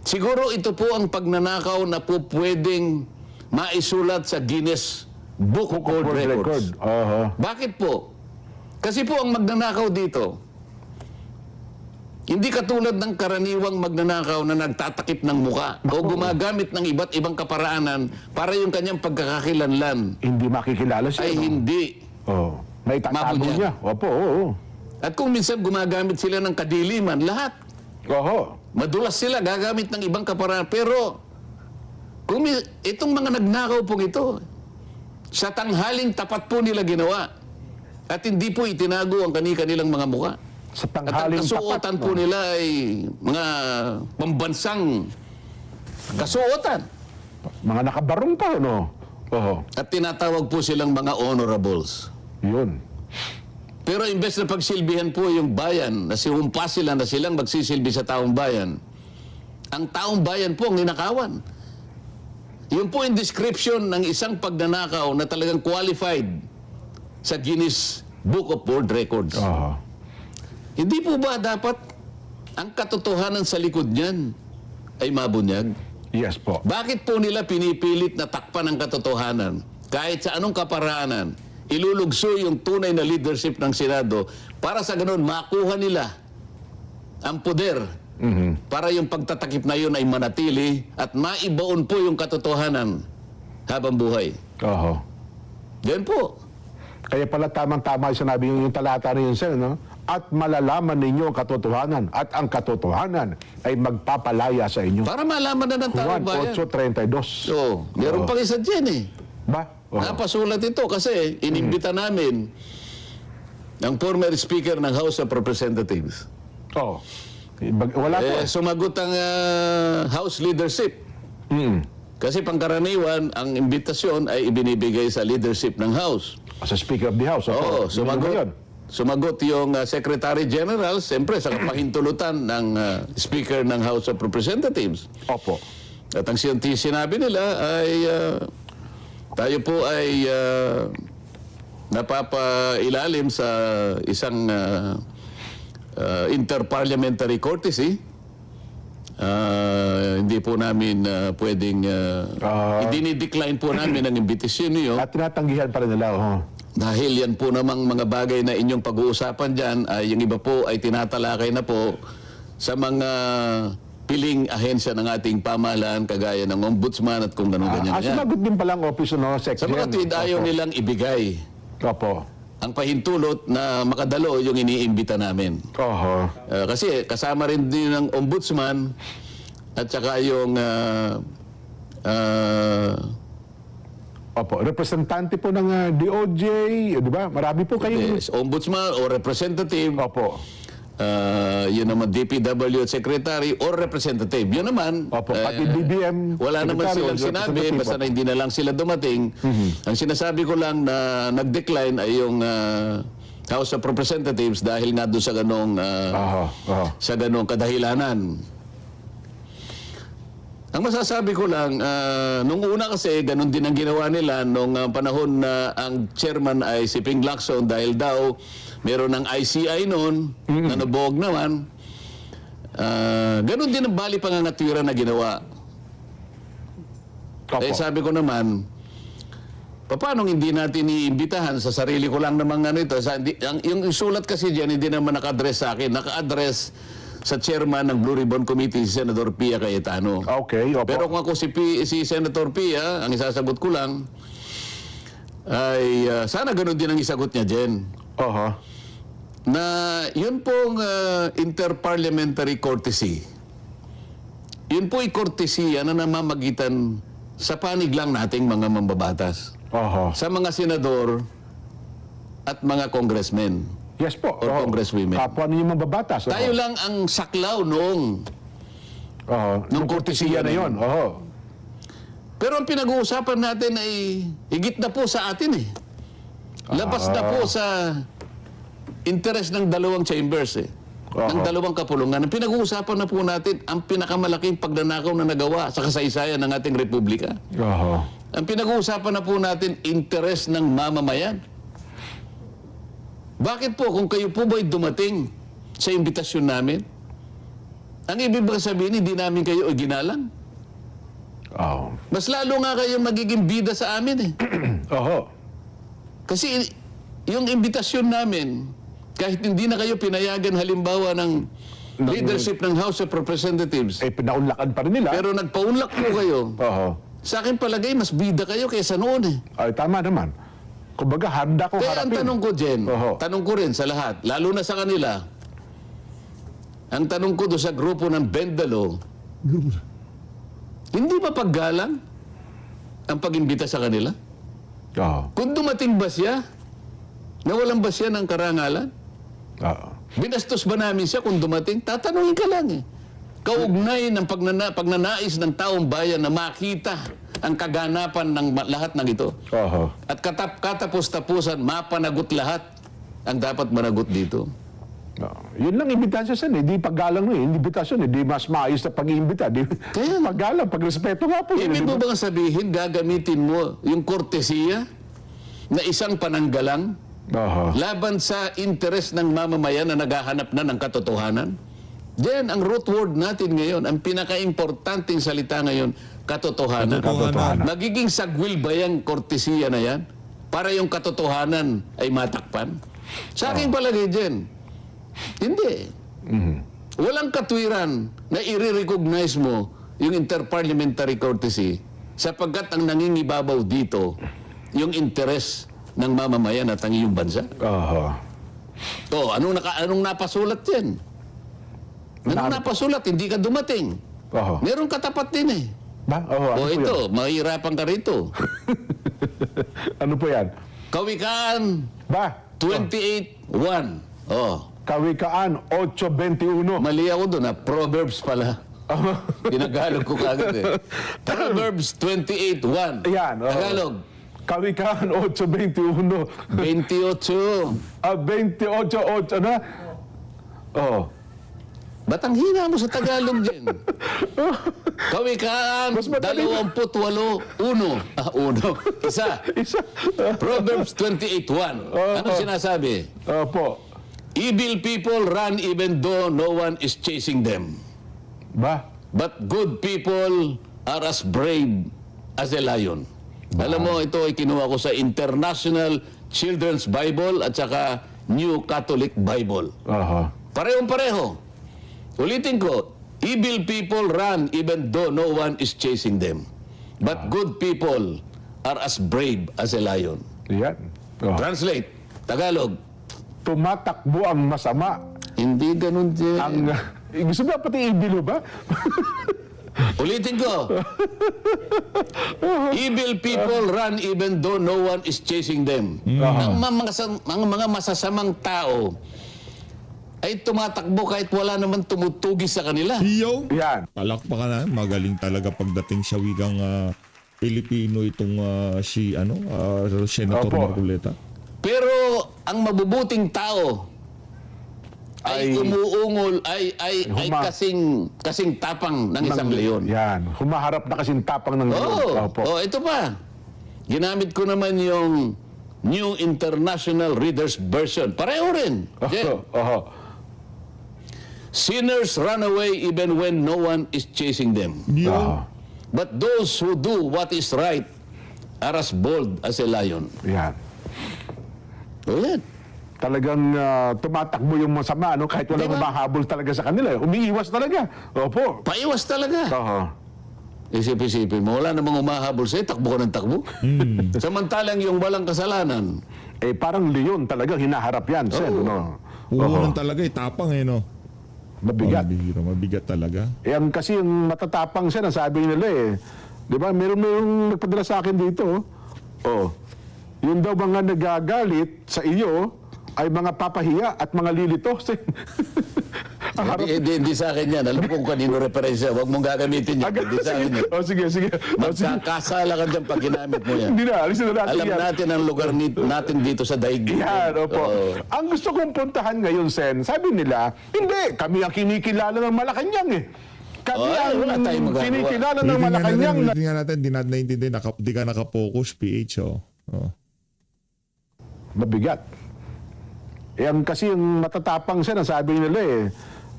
Siguro ito po ang pagnanakaw na po pwedeng maisulat sa Guinness Book of World Records. Oho. Bakit po? Kasi po ang magnanakaw dito, hindi katulad ng karaniwang magnanakaw na nagtatakip ng muka o gumagamit ng iba't ibang kaparaanan para yung kanyang pagkakakilanlan Hindi makikilala siya. ay no? hindi. Oh. May tatago Mabunyag. niya. Opo, oo. At kung minsan gumagamit sila ng kadiliman, lahat. Oho. Madulas sila, gagamit ng ibang kaparaanan. Pero, itong mga nagnakaw pong ito, sa tanghaling tapat po nila ginawa. At hindi po itinago ang kanilang mga muka. Sa At ang tanghaling kasuotan tapat. po nila ay mga pambansang kasuotan. Mga nakabarong pa, no? Oho. At tinatawag po silang mga honorables. Yun. Pero imbes na pagsilbihan po yung bayan, na sihumpa sila na silang magsisilbi sa taong bayan, ang taong bayan po ang ninakawan. Yun po yung description ng isang pagnanakaw na talagang qualified sa Guinness Book of World Records. Oho. Hindi po ba dapat ang katotohanan sa likod niyan ay mabunyag? Yes po. Bakit po nila pinipilit na takpan ang katotohanan? Kahit sa anong kaparaanan, ilulugso yung tunay na leadership ng Senado para sa ganun makuha nila ang poder para yung pagtatakip na yun ay manatili at maibaon po yung katotohanan habang buhay. Oho. Yan po. Kaya pala tamang-tama yung sinabi yung talata na yun, sir, no? At malalaman ninyo ang katotohanan at ang katotohanan ay magpapalaya sa inyo. Para malaman na ng taong Juan bayan. 8:32. So, meron pang isa dyan eh. Ba? Oho. Napasulat ito kasi inimbita namin ang former speaker ng House of Representatives. Oh. Wala po. Sumagot ang House leadership. Kasi pangkaraniwan, ang imbitasyon ay ibinibigay sa leadership ng House. As a Speaker of the House. Oo, Yun ba yun? sumagot yung Secretary General, siyempre sa kapahintulutan ng Speaker ng House of Representatives. Opo. At ang sinabi nila ay tayo po ay napapailalim sa isang interparliamentary courtesy. Hindi po namin pwedeng i-decline po namin ang imbitasyon niyo At tinatanggihan pa rin nila. dahil yan po namang mga bagay na inyong pag-uusapan dyan ay yung iba po ay tinatalakay na po sa mga piling ahensya ng ating pamahalaan kagaya ng ombudsman at kung ganun-ganyan yan. Sumagot din palang office, no, Sa mga Secretary. tweet, ayaw nilang ibigay Opo. ang pahintulot na makadalo yung iniimbita namin. Oho. Kasi kasama rin din ng ombudsman at saka yung Opo. Representante po ng DOJ, di ba? Marami po kayong... ombudsman o representative. Opo. Yun naman DPW at secretary or representative. Yun naman. Opo. Pati DBM. Wala naman secretary silang or sinabi, representative. basta na hindi na lang sila dumating. Ang sinasabi ko lang na nag-decline ay yung House of Representatives dahil nga doon sa ganong, Oho. sa ganong kadahilanan. Ang masasabi ko lang, nung una kasi, ganun din ang ginawa nila nung panahon na ang chairman ay si Ping Lacson dahil daw meron ng ICI noon na nabuog naman. Ganun din ang bali pangangatwira na ginawa. Opo. Eh sabi ko naman, paano hindi natin iimbitahan sa sarili ko lang namang ano ito? Yung sulat kasi dyan, hindi naman naka-address sa akin. Naka-address sa chairman ng Blue Ribbon Committee, si Senator Pia Cayetano. Okay, opo. Pero kung ako si Senator Pia, ang isasagot ko lang, ay sana ganun din ang isagot niya, Jen. Oho. Na yun pong interparliamentary courtesy. Yun po ay courtesya na namamagitan sa panig lang nating mga mambabatas. Oho. Sa mga senador at mga congressmen. Yes po. Or Oho. congresswomen. Kapwa ninyo mababatas. Oho. Tayo lang ang saklaw noong Oho. nung kortesiya na yon. Oho. Pero ang pinag-uusapan natin ay higit na po sa atin eh. Labas na po sa interest ng dalawang chambers eh. Ng dalawang kapulungan. Ang pinag-uusapan na po natin ang pinakamalaking pagnanakaw na nagawa sa kasaysayan ng ating republika. Oho. Ang pinag-uusapan na po natin interest ng mamamayan. Bakit po kung kayo po ba'y dumating sa imbitasyon namin? Ang ibig ba sabihin, hindi namin kayo ginalang? Oho. Mas lalo nga kayo magiging bida sa amin eh. Oho. Kasi yung imbitasyon namin, kahit hindi na kayo pinayagan halimbawa ng leadership ng House of Representatives, Eh, pinaunlakan pa rin nila. pero nagpaunlak po kayo, Oho. sa akin palagay, mas bida kayo kaysa noon eh. Ay, tama naman. Kumbaga, handa ko Kaya ang harapin. tanong ko, Jen, Oho. tanong ko rin sa lahat, lalo na sa kanila, ang tanong ko doon sa grupo ng Bendalo, hindi ba paggalang ang pag-imbita sa kanila? Oho. Kung dumating ba siya, nawalan ba siya ng karangalan? Oho. Binastos ba namin siya kung dumating? Tatanungin ka lang eh. Kaugnay ng pagnanais ng taong bayan na makita ang kaganapan ng lahat ng ito. Oho. At katapos-tapusan, mapanagot lahat ang dapat managot dito. Yun lang imbitasyon sa hindi paggalang mo eh. Imbitasyon, hindi mas maayos na pag-iimbita. Di, Kaya- paggalang, pagrespeto nga po. Ibig di mo ba? bang sabihin, gagamitin mo yung kortesiya na isang pananggalang Oho. laban sa interes ng mamamayan na naghahanap na ng katotohanan? Diyan, ang root word natin ngayon, ang pinaka-importanting salita ngayon, katotohanan. Katotohanan. Magiging sagwil ba yung kortesiya na yan para yung katotohanan ay matakpan? Sa aking palagay dyan, hindi. Walang katwiran na i-recognize mo yung interparliamentary courtesy sapagkat ang nangingibabaw dito yung interes ng mamamayan at ang iyong bansa. Oho. O, anong napasulat yan? Anong napasulat? Hindi ka dumating. Oho. Meron katapat din eh. Ba? Oho. O Ano po ito, mahihirapan ka rito. yan? Ano po yan? Kawikaan Ba? 28:1. Oh, Kawikaan 8:21. mali ako doon. Proverbs pala. Tinagalog ko kagad eh. Proverbs 28:1. Yan, oo. Tagalog. Kawikaan 8:21. 28. 28 na. Oh. Ba't ang hina mo sa Tagalog din? Kawikaan, Mas madali. 28:1. Uno. Isa. Isa. Proverbs 28:1. Ano sinasabi? Opo. Evil people run even though no one is chasing them. Ba? But good people are as brave as a lion. Alam mo, ito ay kinuha ko sa International Children's Bible at saka New Catholic Bible. Aha. Parehong-pareho. Ulitin ko, evil people run even though no one is chasing them. But good people are as brave as a lion. Yan. Oh. Translate, Tagalog. Tumatakbo ang masama. Hindi ganun din. Ang gusto ba pati ibilo ba? Ulitin ko. Evil people run even though no one is chasing them. Ang mga masasamang tao ay tumatakbo kahit wala naman tumutugi sa kanila. Yo! Yan. Palakpakan na. Magaling talaga pagdating sa wigang Pilipino itong si Senator Opo. Marcoleta. Pero ang mabubuting tao ay umuungol ay kasing tapang ng isang leon. Yan. Humaharap na kasing tapang ng leon. Opo. Oh, ito pa. Ginamit ko naman yung New International Reader's Version. Pareho rin. Jen. Oho. Sinners run away even when no one is chasing them. Yo! Oho. But those who do what is right are as bold as a lion. Yan. O yan. Talagang tumatakbo yung masama, no? Kahit walang Diba? humahabol talaga sa kanila. Umiiwas talaga. Opo. Paiwas talaga. Oho. Isip-isipin mo, wala namang umahabol sa'yo, takbo ka ng takbo. Samantalang yung walang kasalanan, Parang leon talagang hinaharap yan, Sen. No? Uunan talaga, tapang no? Mabigat. Mabigat talaga. Yan kasi yung matatapang siya, nasabi nila Di ba? Meron nagpadala sa akin dito. Yung daw mga nagagalit sa iyo ay mga papahiya at mga lilito. Ang harap. hindi sa akin yan. Alam ko kung kanino referensya. Huwag mong gagamitin yan. Hindi sa akin yan. Sige. Sige. Magkakasala ka dyan pag ginamit mo yan. Hindi na, alisin na natin Alam yan. natin ang lugar natin dito sa daigdig. Yan, opo. Oo. Ang gusto kong puntahan ngayon, Sen, sabi nila, hindi, kami ang kinikilala ng Malacanang Kami ang wala tayong magagawa. kinikilala ng Malacanang na... Hindi nga natin, di natin naiintindihan. Di ka nakapokus, PH, Mabigat. Yan kasi yung matatapang siya, nasabi nila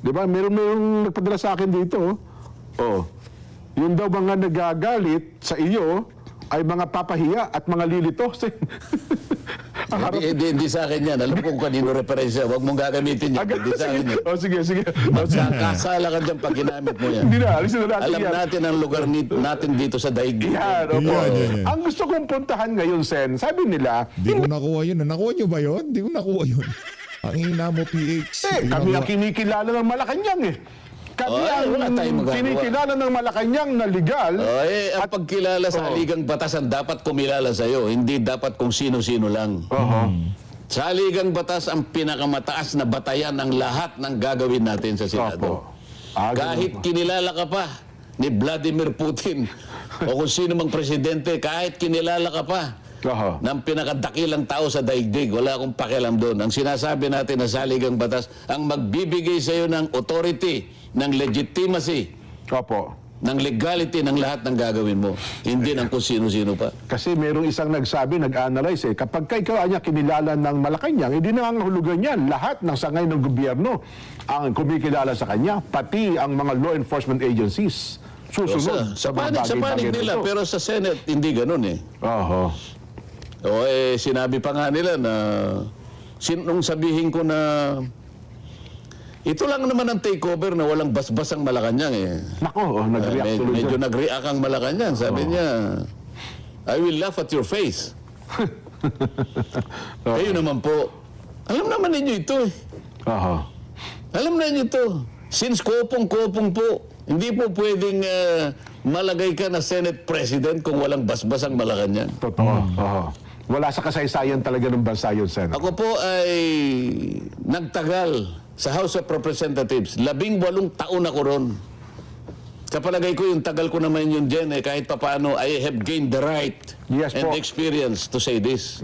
Di ba? Meron nagpadala sa akin dito. Yung daw mga nagagalit sa iyo ay mga papahiya at mga lilito. Ang harap. Hindi sa akin yan. Alam ko kung kanino referensya. Huwag mong gagamitin yan. Hindi sa akin yan. Sige. Magkakasala ka dyan pag ginamit mo yan. Hindi na, alisin na natin Alam yan. natin ang lugar natin dito sa daigdig. Yan, opo. Yan. Ang gusto kong puntahan ngayon, Sen, sabi nila, Di ko nakuha yun. Nakuha nyo ba yun? Di ko nakuha yun. Ang hina mo, PH. kami ang kinikilala ng Malacanang Kami wala tayong ang magagawa. kinikilala ng Malacanang na legal. Ang pagkilala sa haligang batasan dapat kumilala sa'yo. Hindi dapat kung sino-sino lang. Sa haligang batas, ang pinakamataas na batayan ng lahat ng gagawin natin sa Senado. Kahit kinilala ka pa ni Vladimir Putin o kung sino mang presidente, kahit kinilala ka pa ng pinakadakilang tao sa daigdig, wala akong pakialam doon. Ang sinasabi natin na sa haligang batas, ang magbibigay sa iyo ng authority, ng legitimacy, ng legality ng lahat ng gagawin mo. Hindi ng kung sino-sino pa. Kasi merong isang nagsabi, nag-analyze kapag ikaw niya kinilala ng Malacanang, hindi nangangahulugan yan. Lahat ng sangay ng gobyerno ang kumikilala sa kanya, pati ang mga law enforcement agencies. Susunod Sa mga panig bagay-bagay nila, nito. pero sa Senate, hindi ganun sinabi pa nga nila na nung sabihin ko na ito lang naman ang takeover na walang basbas ang Malacanang Nako, nag-react tuloy medyo siya. nag-react ang Malacanang. Sabi niya, I will laugh at your face. Kayo naman po, alam naman ninyo ito Alam na ninyo ito. Since kopong-kopong po, hindi po pwedeng malagay ka na Senate President kung walang basbas ang Malacanang. Totoo. Wala sa kasaysayan talaga ng bansa yun, Sen. Ako po ay nagtagal sa House of Representatives. 18 taon ako ron. Sa palagay ko, yung tagal ko naman yun dyan, kahit papaano, I have gained the right Yes and po. the experience to say this.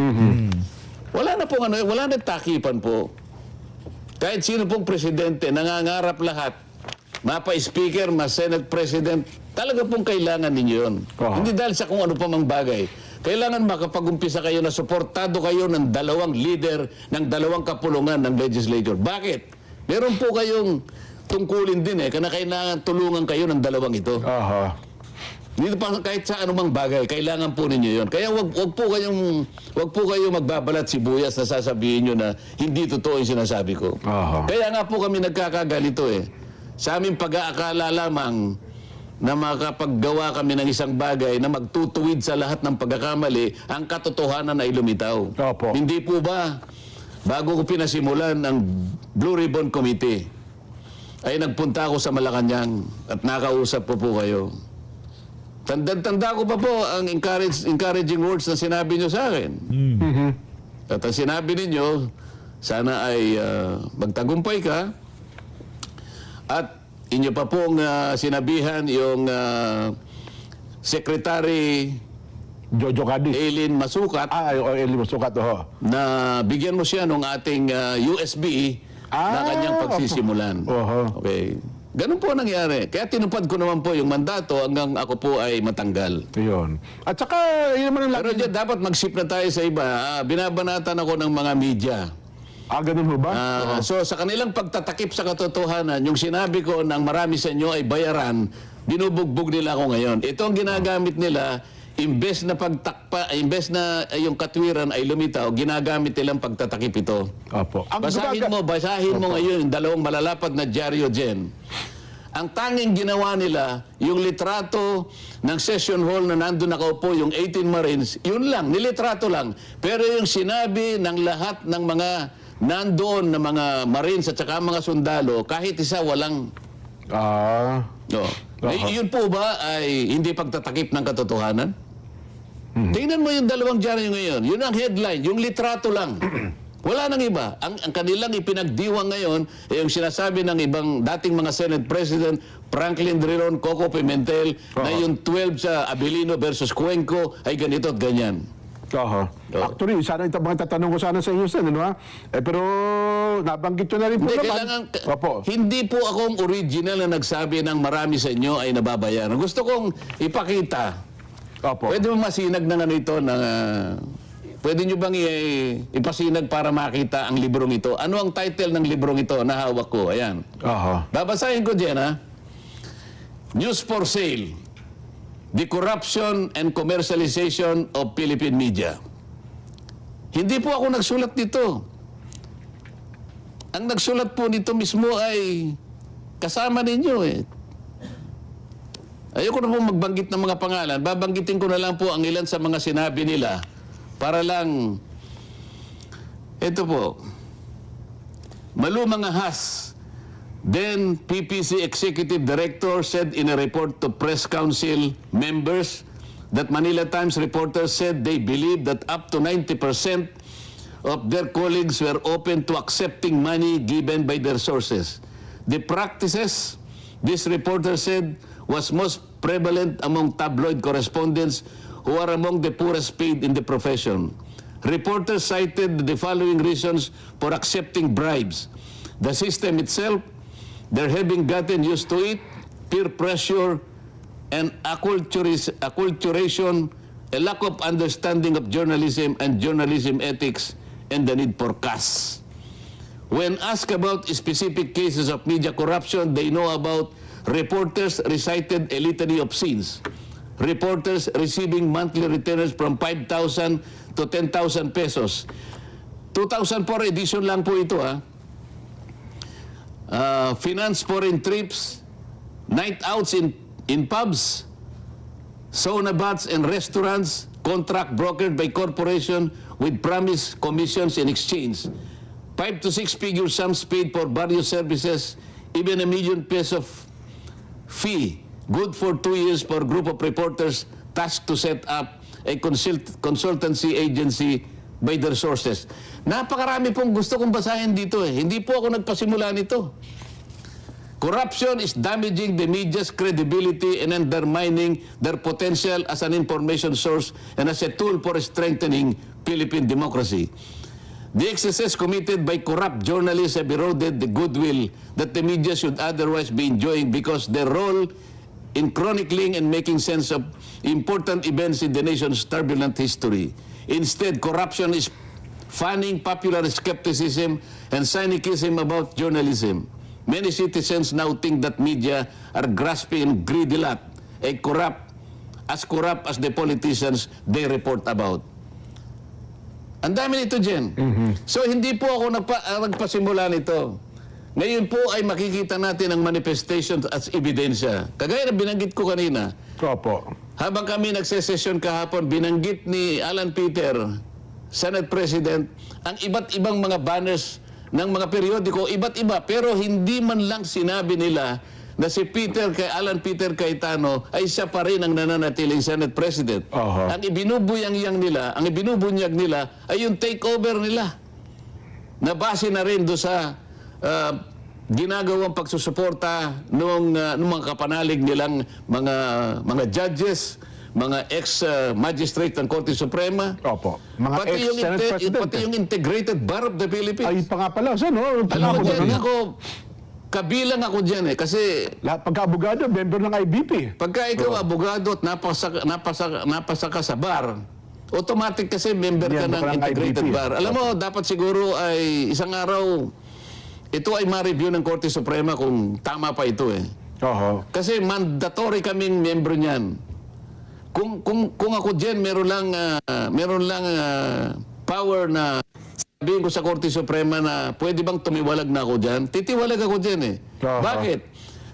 Wala na pong wala na takipan po. Kahit sino pong presidente, nangangarap lahat, mapa-speaker, ma-senate president, talaga pong kailangan ninyo yun. Oo. Hindi dahil sa kung ano pa mang bagay. Kailangan makapag-umpisa kayo na suportado kayo ng dalawang leader, ng dalawang kapulungan ng legislature. Bakit? Meron po kayong tungkulin din kaya kailangan tulungan kayo ng dalawang ito. Aha. Dito pa kahit sa anumang bagay, kailangan po ninyo 'yon. Kaya wag po kayong magbabalat sibuyas na sasabihin niyo na hindi totoo 'yung sinasabi ko. Aha. Kaya nga po kami nagkakaganito Sa aming pag-aakala lamang na makapaggawa kami ng isang bagay na magtutuwid sa lahat ng pagkakamali, ang katotohanan ay lumitaw. Opo. Hindi po ba bago ko pinasimulan ang Blue Ribbon Committee ay nagpunta ako sa Malacanang at nakausap po kayo. Tanda ko pa po ang encouraging words na sinabi nyo sa akin. At ang sinabi ninyo, sana ay magtagumpay ka at inyo pa pong sinabihan yung Secretary Jojo Cadiz. Eileen Masukat Eli Masukat, oho. na bigyan mo siya ng ating USB na kanyang pagsisimulan. Oho. Okay. Ganun po nangyari. Kaya tinupad ko naman po yung mandato hanggang ako po ay matanggal. Yun. At saka, yun naman ang Pero dyan, dapat mag-shift na tayo sa iba. Binabanatan ako ng mga media. ganun ho ba? So sa kanilang pagtatakip sa katotohanan, yung sinabi ko ng marami sa inyo ay bayaran, binubugbog nila ako ngayon. Ito ang ginagamit nila, imbes na pagtakpa, imbes na yung katwiran ay lumitaw, ginagamit nilang pagtatakip ito. Opo. Basahin mo ngayon yung dalawang malalapad na dyaryo dyan. Ang tanging ginawa nila, yung litrato ng session hall na nandun nakaupo, yung 18 Marines, yun lang, nilitrato lang. Pero yung sinabi ng lahat ng mga nandoon na mga Marines at saka mga sundalo, kahit isa walang... No. Yun po ba ay hindi pagtatakip ng katotohanan? Tingnan mo yung dalawang dyaryo ngayon. Yun ang headline, yung litrato lang. Wala nang iba. Ang kanilang ipinagdiwang ngayon ay yung sinasabi ng ibang dating mga Senate President, Franklin Drilon, Coco Pimentel, na yung 12 sa Abilino versus Cuenco ay ganito at ganyan. Actually, sana ito mga tatanong ko sana sa inyo, Sen, ano ha? Pero nabanggit nyo na rin po Hindi, naman. kailangan, Opo. hindi po akong original na nagsabi ng marami sa inyo ay nababayaran. Gusto kong ipakita. Opo. Pwede mo masinag ng ano ito, pwede nyo bang ipasinag para makita ang librong ito? Ano ang title ng librong ito na hawak ko? Ayan. Babasahin ko dyan, ha? News for Sale. The Corruption and Commercialization of Philippine Media. Hindi po ako nagsulat nito. Ang nagsulat po nito mismo ay kasama ninyo Ayoko na po magbanggit ng mga pangalan. Babanggitin ko na lang po ang ilan sa mga sinabi nila para lang, ito po, Malu Mangahas, then PPC Executive Director, said in a report to Press Council members that Manila Times reporters said they believe that up to 90% of their colleagues were open to accepting money given by their sources. The practices, this reporter said, was most prevalent among tabloid correspondents who are among the poorest paid in the profession. Reporters cited the following reasons for accepting bribes: the system itself, their having gotten used to it, peer pressure, and acculturation, a lack of understanding of journalism and journalism ethics, and the need for cash. When asked about specific cases of media corruption they know about, reporters recited a litany of sins. Reporters receiving monthly returns from 5,000 to 10,000 pesos. 2004 edition lang po ito, ha? Finance foreign trips, night outs in pubs, sauna baths and restaurants, contract brokered by corporation with promised commissions in exchange. 5 to 6 figure sums paid for various services, even 1 million pesos fee, good for 2 years for a group of reporters tasked to set up a consultancy agency by their sources. Napakarami pong gusto kong basahin dito. Hindi po ako nagpasimula nito. Corruption is damaging the media's credibility and undermining their potential as an information source and as a tool for strengthening Philippine democracy. The excesses committed by corrupt journalists have eroded the goodwill that the media should otherwise be enjoying because their role in chronicling and making sense of important events in the nation's turbulent history. Instead, corruption is fanning popular skepticism and cynicism about journalism. Many citizens now think that media are grasping and greedy lot, corrupt as the politicians they report about. Ang dami nito, Jen. So, hindi po ako nagpasimula nito. Ngayon po ay makikita natin ang manifestations at ebidensya. Kagaya na binanggit ko kanina, Opo. habang kami nagsesesyon kahapon, binanggit ni Alan Peter, Senate President, ang iba't ibang mga banners ng mga periodiko, iba't iba, pero hindi man lang sinabi nila na si Alan Peter Cayetano ay siya pa rin ang nananatiling Senate President. Aha. Ang ibinubunyag nila ay yung takeover nila. Na base na rin do sa ginagawang pagsusuporta ng mga kapanalig nilang mga judges, mga ex-magistrate ng Korte Suprema. Opo. Mga ex-Senate President. Pati yung Integrated Bar of the Philippines. Ay, pa nga pala. Saan, no? Alam mo dyan, kabilang ako dyan kasi Lahat pagka-abogado, member ng IBP. pagka ikaw abogado at napasa ka sa bar, automatic kasi member ka Member ng ka ng Integrated IBP. Bar. Alam mo, dapat siguro ay isang araw, ito ay ma-review ng Korte Suprema kung tama pa ito eh. Oho. Kasi mandatory kaming member niyan. Kung ako dyan, meron lang power na sabihin ko sa Korte Suprema na pwede bang tumiwalag na ako dyan, titiwalag ako dyan eh. Aha. Bakit?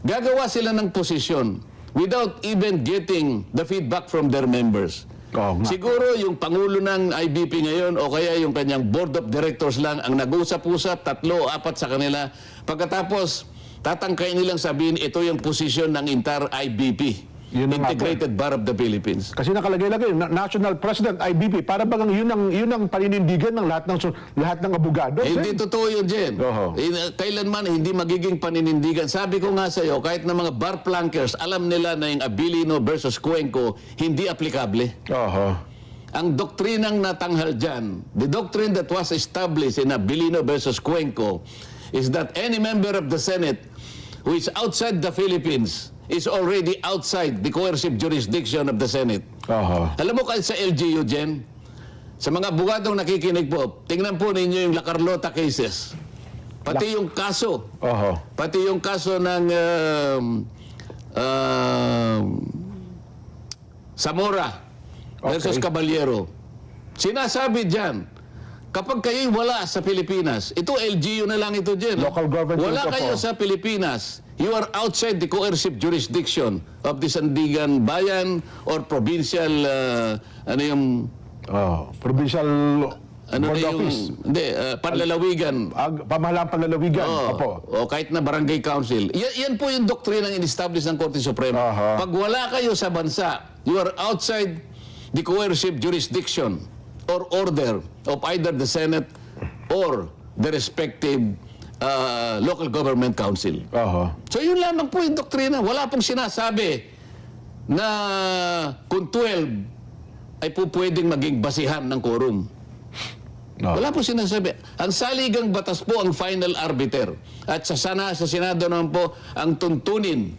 Gagawa sila ng posisyon without even getting the feedback from their members. Oo nga. Siguro yung Pangulo ng IBP ngayon o kaya yung kanyang Board of Directors lang ang nag-usap-usap, 3 o 4 sa kanila. Pagkatapos, tatangkayin nilang sabihin, ito yung posisyon ng entire IBP. Yun ang Integrated Bar of the Philippines. Kasi nakalagay-lagay, National President, IBP, para bagang yun ang paninindigan ng lahat ng abogado. Hindi totoo yun, Jen. Oho. Kailanman hindi magiging paninindigan. Sabi ko nga sa iyo, kahit na mga bar plankers, alam nila na yung Abilino versus Cuenco, hindi aplikable. Oho. Ang doktrinang natanghal dyan, the doctrine that was established in Abilino versus Cuenco, is that any member of the Senate who is outside the Philippines is already outside the coercive jurisdiction of the Senate. Oho. Alam mo kahit sa LGU, Jen, sa mga abogadong nakikinig po, tingnan po ninyo yung La Carlota cases. Pati yung kaso. Oho. Pati yung kaso ng Zamora versus Okay. Caballero. Sinasabi dyan, kapag kayo'y wala sa Pilipinas, ito LGU na lang ito dyan. Local government Wala of- kayo sa Pilipinas, you are outside the coercive jurisdiction of the Sandigan Bayan or provincial, Provincial ano Board na yung, Office. hindi, panlalawigan. Pamahalaan panlalawigan. Opo. O kahit na barangay council. Yan po yung doktrina ng in-establish ng Korte Suprema. Aha. Pag wala kayo sa bansa, you are outside the coercive jurisdiction or order of either the Senate or the respective local government council. Oho. So yun lamang po yung doktrina. Wala pong sinasabi na kung 12 ay po pwedeng maging basihan ng quorum. No. Wala po sinasabi. Ang saligang batas po ang final arbiter. At sa Senado naman po, ang tuntunin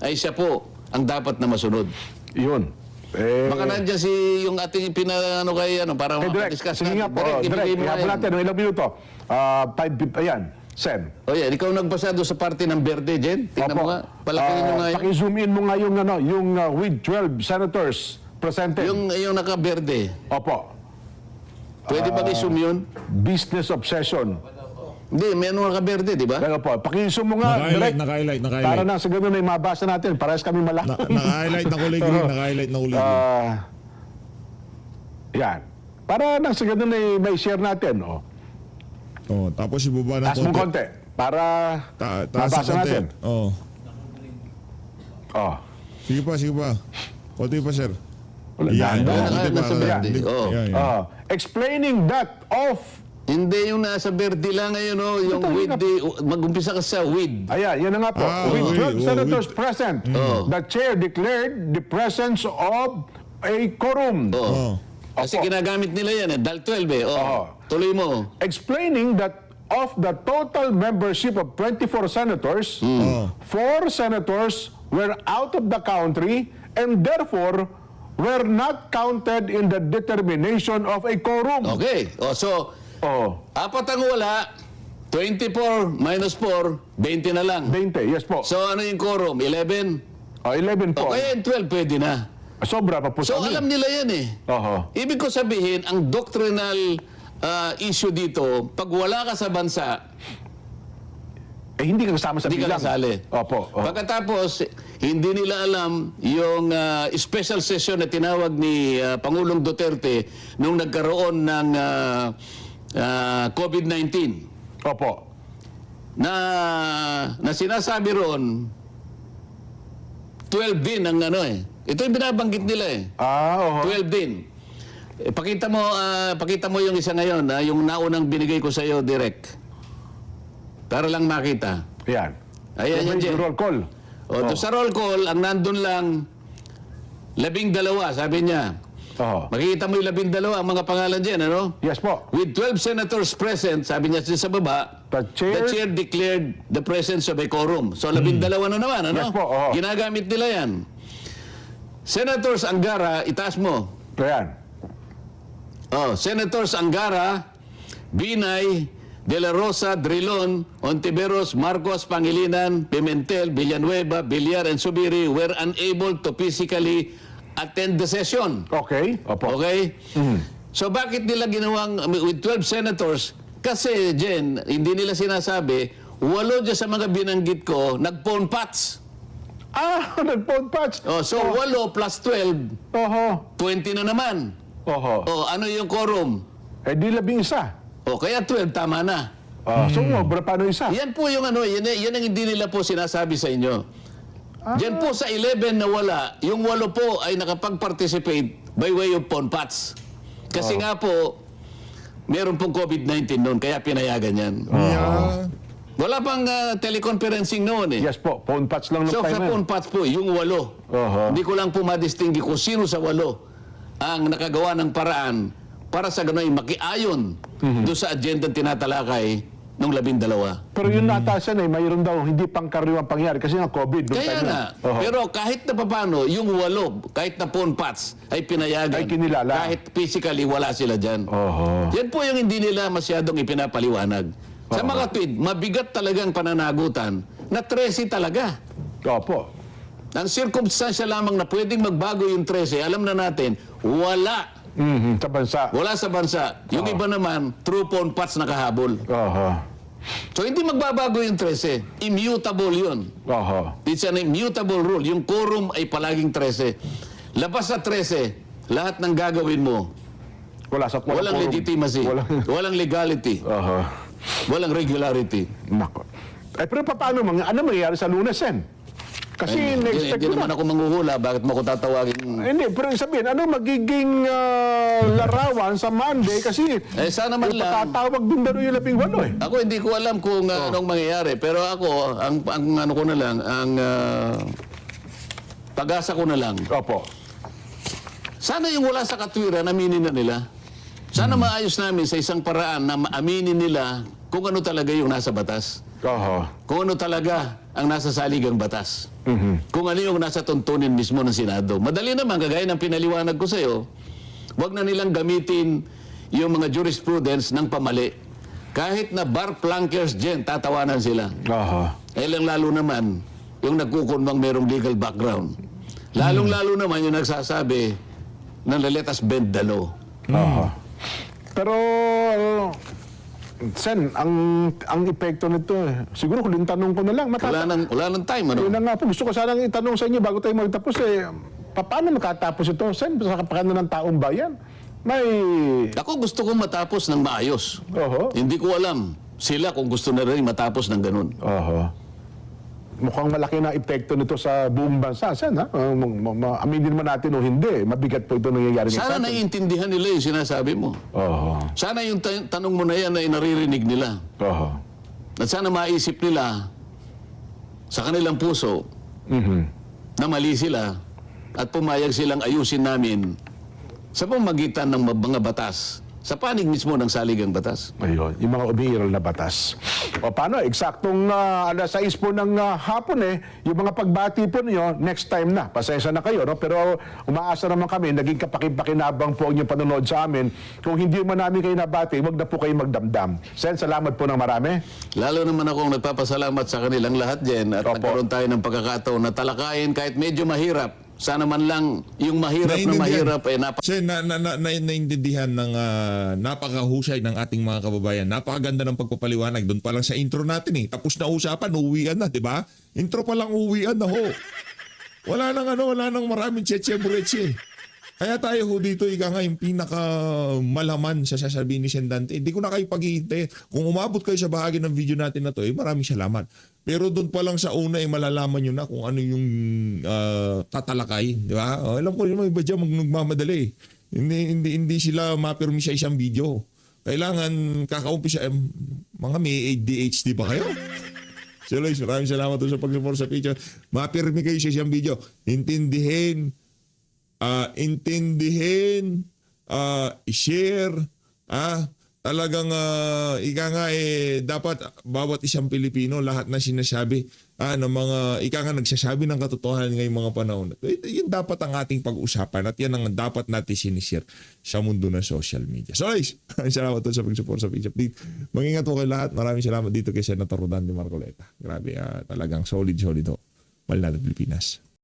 ay siya po ang dapat na masunod. Yun. Baka nandiyan yung ating pinano kay para Direk, discuss sige nga po. Direk, Direk, ibigay mo ihapon nga natin. Ilang minuto? 5, ayan. Sen. yan. O yan, ikaw nagbasa doon sa party ng Verde, Jen. Tingnan mo nga. Palakinin nyo nga yun. Paki-zoom in mo nga yung with 12 senators presented. Yung naka-Verde. Opo. Pwede ba i-zoom yun? Business obsession. Hindi, may naka-Verde, di ba? Kaya po, paki-zoom mo nga, Naka-highlight, Direk. naka-highlight, Para naka-highlight. na sa ganun ay mabasa natin. Parehas kami malaman. Naka-highlight na kulay green, naka-highlight na kulay green. Yan. Para na sa ganun ay may share natin. Oh. Oh, tapos ibaba ng Taas mong konti. Para Taas mabasa sa konti. natin. Oh. Oh. Sige pa. Konti pa, sir. Wala, Yan. dahan-dahan. Oh, konti pa. nasa verde. Yan, Oh. yan. Explaining that of Hindi yung nasa verde lang ngayon, no? Yung with mag-umpisa ka sa with. Ayan, yan na nga po. With 12 senators present, the chair declared the presence of a quorum. Kasi ginagamit nila yan, dal 12 eh. Tuloy mo. Explaining that of the total membership of 24 senators, 4 senators were out of the country and therefore were not counted in the determination of a quorum. Okay. So, apat ang wala, 24 minus 4, 20 na lang. 20, yes po. So, ano yung quorum? 11? 11 po. Kaya yung 12 pwede na. Sobra pa po So, sa amin. alam nila yan eh. Ibig ko sabihin, ang doctrinal issue dito, pag wala ka sa bansa, hindi ka kasama sa hindi ka bilang. kasali. Opo. Pagkatapos, hindi nila alam yung special session na tinawag ni Pangulong Duterte nung nagkaroon ng COVID-19 Opo. na sinasabi ron 12 din ang ano eh. Ito yung binabanggit nila eh. 12 din. Pakita mo yung isa ngayon, yung naunang binigay ko sa iyo direct. Para lang makita. Yan. Ayan yan, Jen. Roll call. Doon sa roll call, ang nandun lang 12, sabi niya. Makikita mo yung 12 ang mga pangalan dyan, ano? Yes po. With 12 senators present, sabi niya sa baba, The chair declared the presence of a quorum. So, 12 na naman, ano? Yes po, Ginagamit nila yan. Senators Angara, itaas mo. Ayan. Senators Angara, Binay, De La Rosa, Drilon, Ontiveros, Marcos, Pangilinan, Pimentel, Villanueva, Villar, and Subiri were unable to physically attend the session. Okay. Opo. Okay? So bakit nila ginawang with 12 senators? Kasi, Jen, hindi nila sinasabi, 8 dyan sa mga binanggit ko, nag-phone patch. Nag-phone patch. So 8 plus 12, 20 na naman. Ano yung quorum? Di 11. Kaya 12, tama na. So, paano isa? Yan po yung ano, yan ang hindi nila po sinasabi sa inyo. Diyan po sa 11 na wala, yung 8 po ay nakapag-participate by way of phone patch. Kasi nga po, meron pong COVID-19 noon, kaya pinayagan yan. Wala pang teleconferencing noon eh. Yes po, phone patch lang ng So time sa na. phone patch po, yung 8. Hindi ko lang po madistingi kung sino sa 8 ang nakagawa ng paraan para sa gano'y makiayon doon sa agenda tinatalakay ng 12. Pero yun natasan mayroon daw hindi pangkaraniwang pangyari kasi nga COVID. Kaya nga, pero kahit na papano, yung 8, kahit na phone patch, ay pinayagan. Ay kinilala. Kahit physically wala sila dyan. Yan po yung hindi nila masyadong ipinapaliwanag. Sa mga tweet, mabigat talagang pananagutan na 13 talaga. Opo. Ang circumstansya lamang na pwedeng magbago yung 13, alam na natin, wala. Sa bansa. Wala sa bansa. Yung iba naman, true phone patch nakahabol. So hindi magbabago yung 13. Immutable yun. It's an immutable rule. Yung quorum ay palaging 13. Labas sa 13, lahat ng gagawin mo, walang quorum. legitimacy, walang legality, walang regularity. Nako. Pero paano, ano mangyayari sa Lunes, Sen? Kasi na-expect Hindi ko naman na. ako manghuhula. Bakit mo ko tatawagin? Hindi, pero sabihin, ano magiging larawan sa Monday kasi Sana man lang. patatawag din daw yung 18 Ako hindi ko alam kung anong mangyayari. Pero ako, ang ano ko na lang, ang pag-asa ko na lang. Opo. Sana yung wala sa katwiran, aminin na nila. Sana maayos namin sa isang paraan na aminin nila kung ano talaga yung nasa batas. Kung ano talaga ang nasa saligang batas. Kung ano yung nasa tuntunin mismo ng Senado. Madali naman, kagaya ng pinaliwanag ko sa iyo, wag na nilang gamitin yung mga jurisprudence ng pamali. Kahit na bar flankers dyan, tatawanan sila. Lalo naman, yung nagkukunwang merong legal background. Lalong-lalo naman yung nagsasabi na let us bend the law. Pero, Sen, ang epekto nito, siguro kung tanong ko na lang, Wala nang time, ano? Yun na nga po, gusto ko sanang itanong sa inyo bago tayo magtapos paano matatapos ito, Sen, sa kapakanan ng taong bayan? Ako gusto kong matapos ng maayos. Hindi ko alam sila kung gusto na rin matapos ng ganun. mukhang malaki na epekto nito sa buong bansa. Sen, ha? Aminin man natin o hindi, mabigat po ito nangyayari ngayon sa Sana atin. naiintindihan nila yung sinasabi mo. Oo. Sana yung tanong mo na yan ay naririnig nila. Oo. At sana maisip nila sa kanilang puso na mali sila at pumayag silang ayusin namin sa pamamagitan ng mga batas, sa panig mismo ng saligang batas. Ayun, yung mga umiiral na batas. O paano, eksaktong alas 6 po ng hapon yung mga pagbati po niyo, next time na. Pasensya na kayo, no? Pero umaasa naman kami, naging kapakipakinabang po ang inyong panonood sa amin. Kung hindi man namin kayo nabati, wag na po kayo magdamdam. Sen, salamat po ng marami. Lalo naman akong nagpapasalamat sa kanilang lahat, Jen, at Opo. nagkaroon tayo ng pagkakataon na talakayin kahit medyo mahirap. Sana man lang yung mahirap na Naiintindihan. mahirap ay Sen, naintindihan ng napakahusay ng ating mga kababayan. Napakaganda ng pagpapaliwanag. Doon pa lang sa intro natin Tapos na usapan, uwian na, di ba? Intro pa lang uwian na ho. Wala nang maraming tsetche-buretche. Kaya tayo ho dito, ika nga yung pinakamalaman sa sasabihin ni Sendante. Hindi ko na kayo paghihintay. Kung umabot kayo sa bahagi ng video natin na to, maraming salamat. Pero doon pa lang sa una, malalaman nyo na kung ano yung tatalakay. Di ba? Alam ko yung iba dyan magmamadali. Hindi sila mapirmi sa isang video. Kailangan kakaumpisa, mga may ADHD ba kayo? So, Lois, maraming salamat doon sa pag-support sa picture. Mapirmi kayo sa isang video. Intindihin, i-share, talagang ika nga dapat bawat isang Pilipino lahat na sinasabi ng mga ika nga nagsasabi ng katotohanan ngayong mga panahon. Yun dapat ang ating pag-usapan at yan ang dapat natin sinishare sa mundo ng social media. So guys, salamat po sa pag-support sa page update. Mag-ingat po kayo lahat. Maraming salamat dito kay Senator Rodante Marcoleta. Grabe, talagang solid ho. Mahal natin Pilipinas.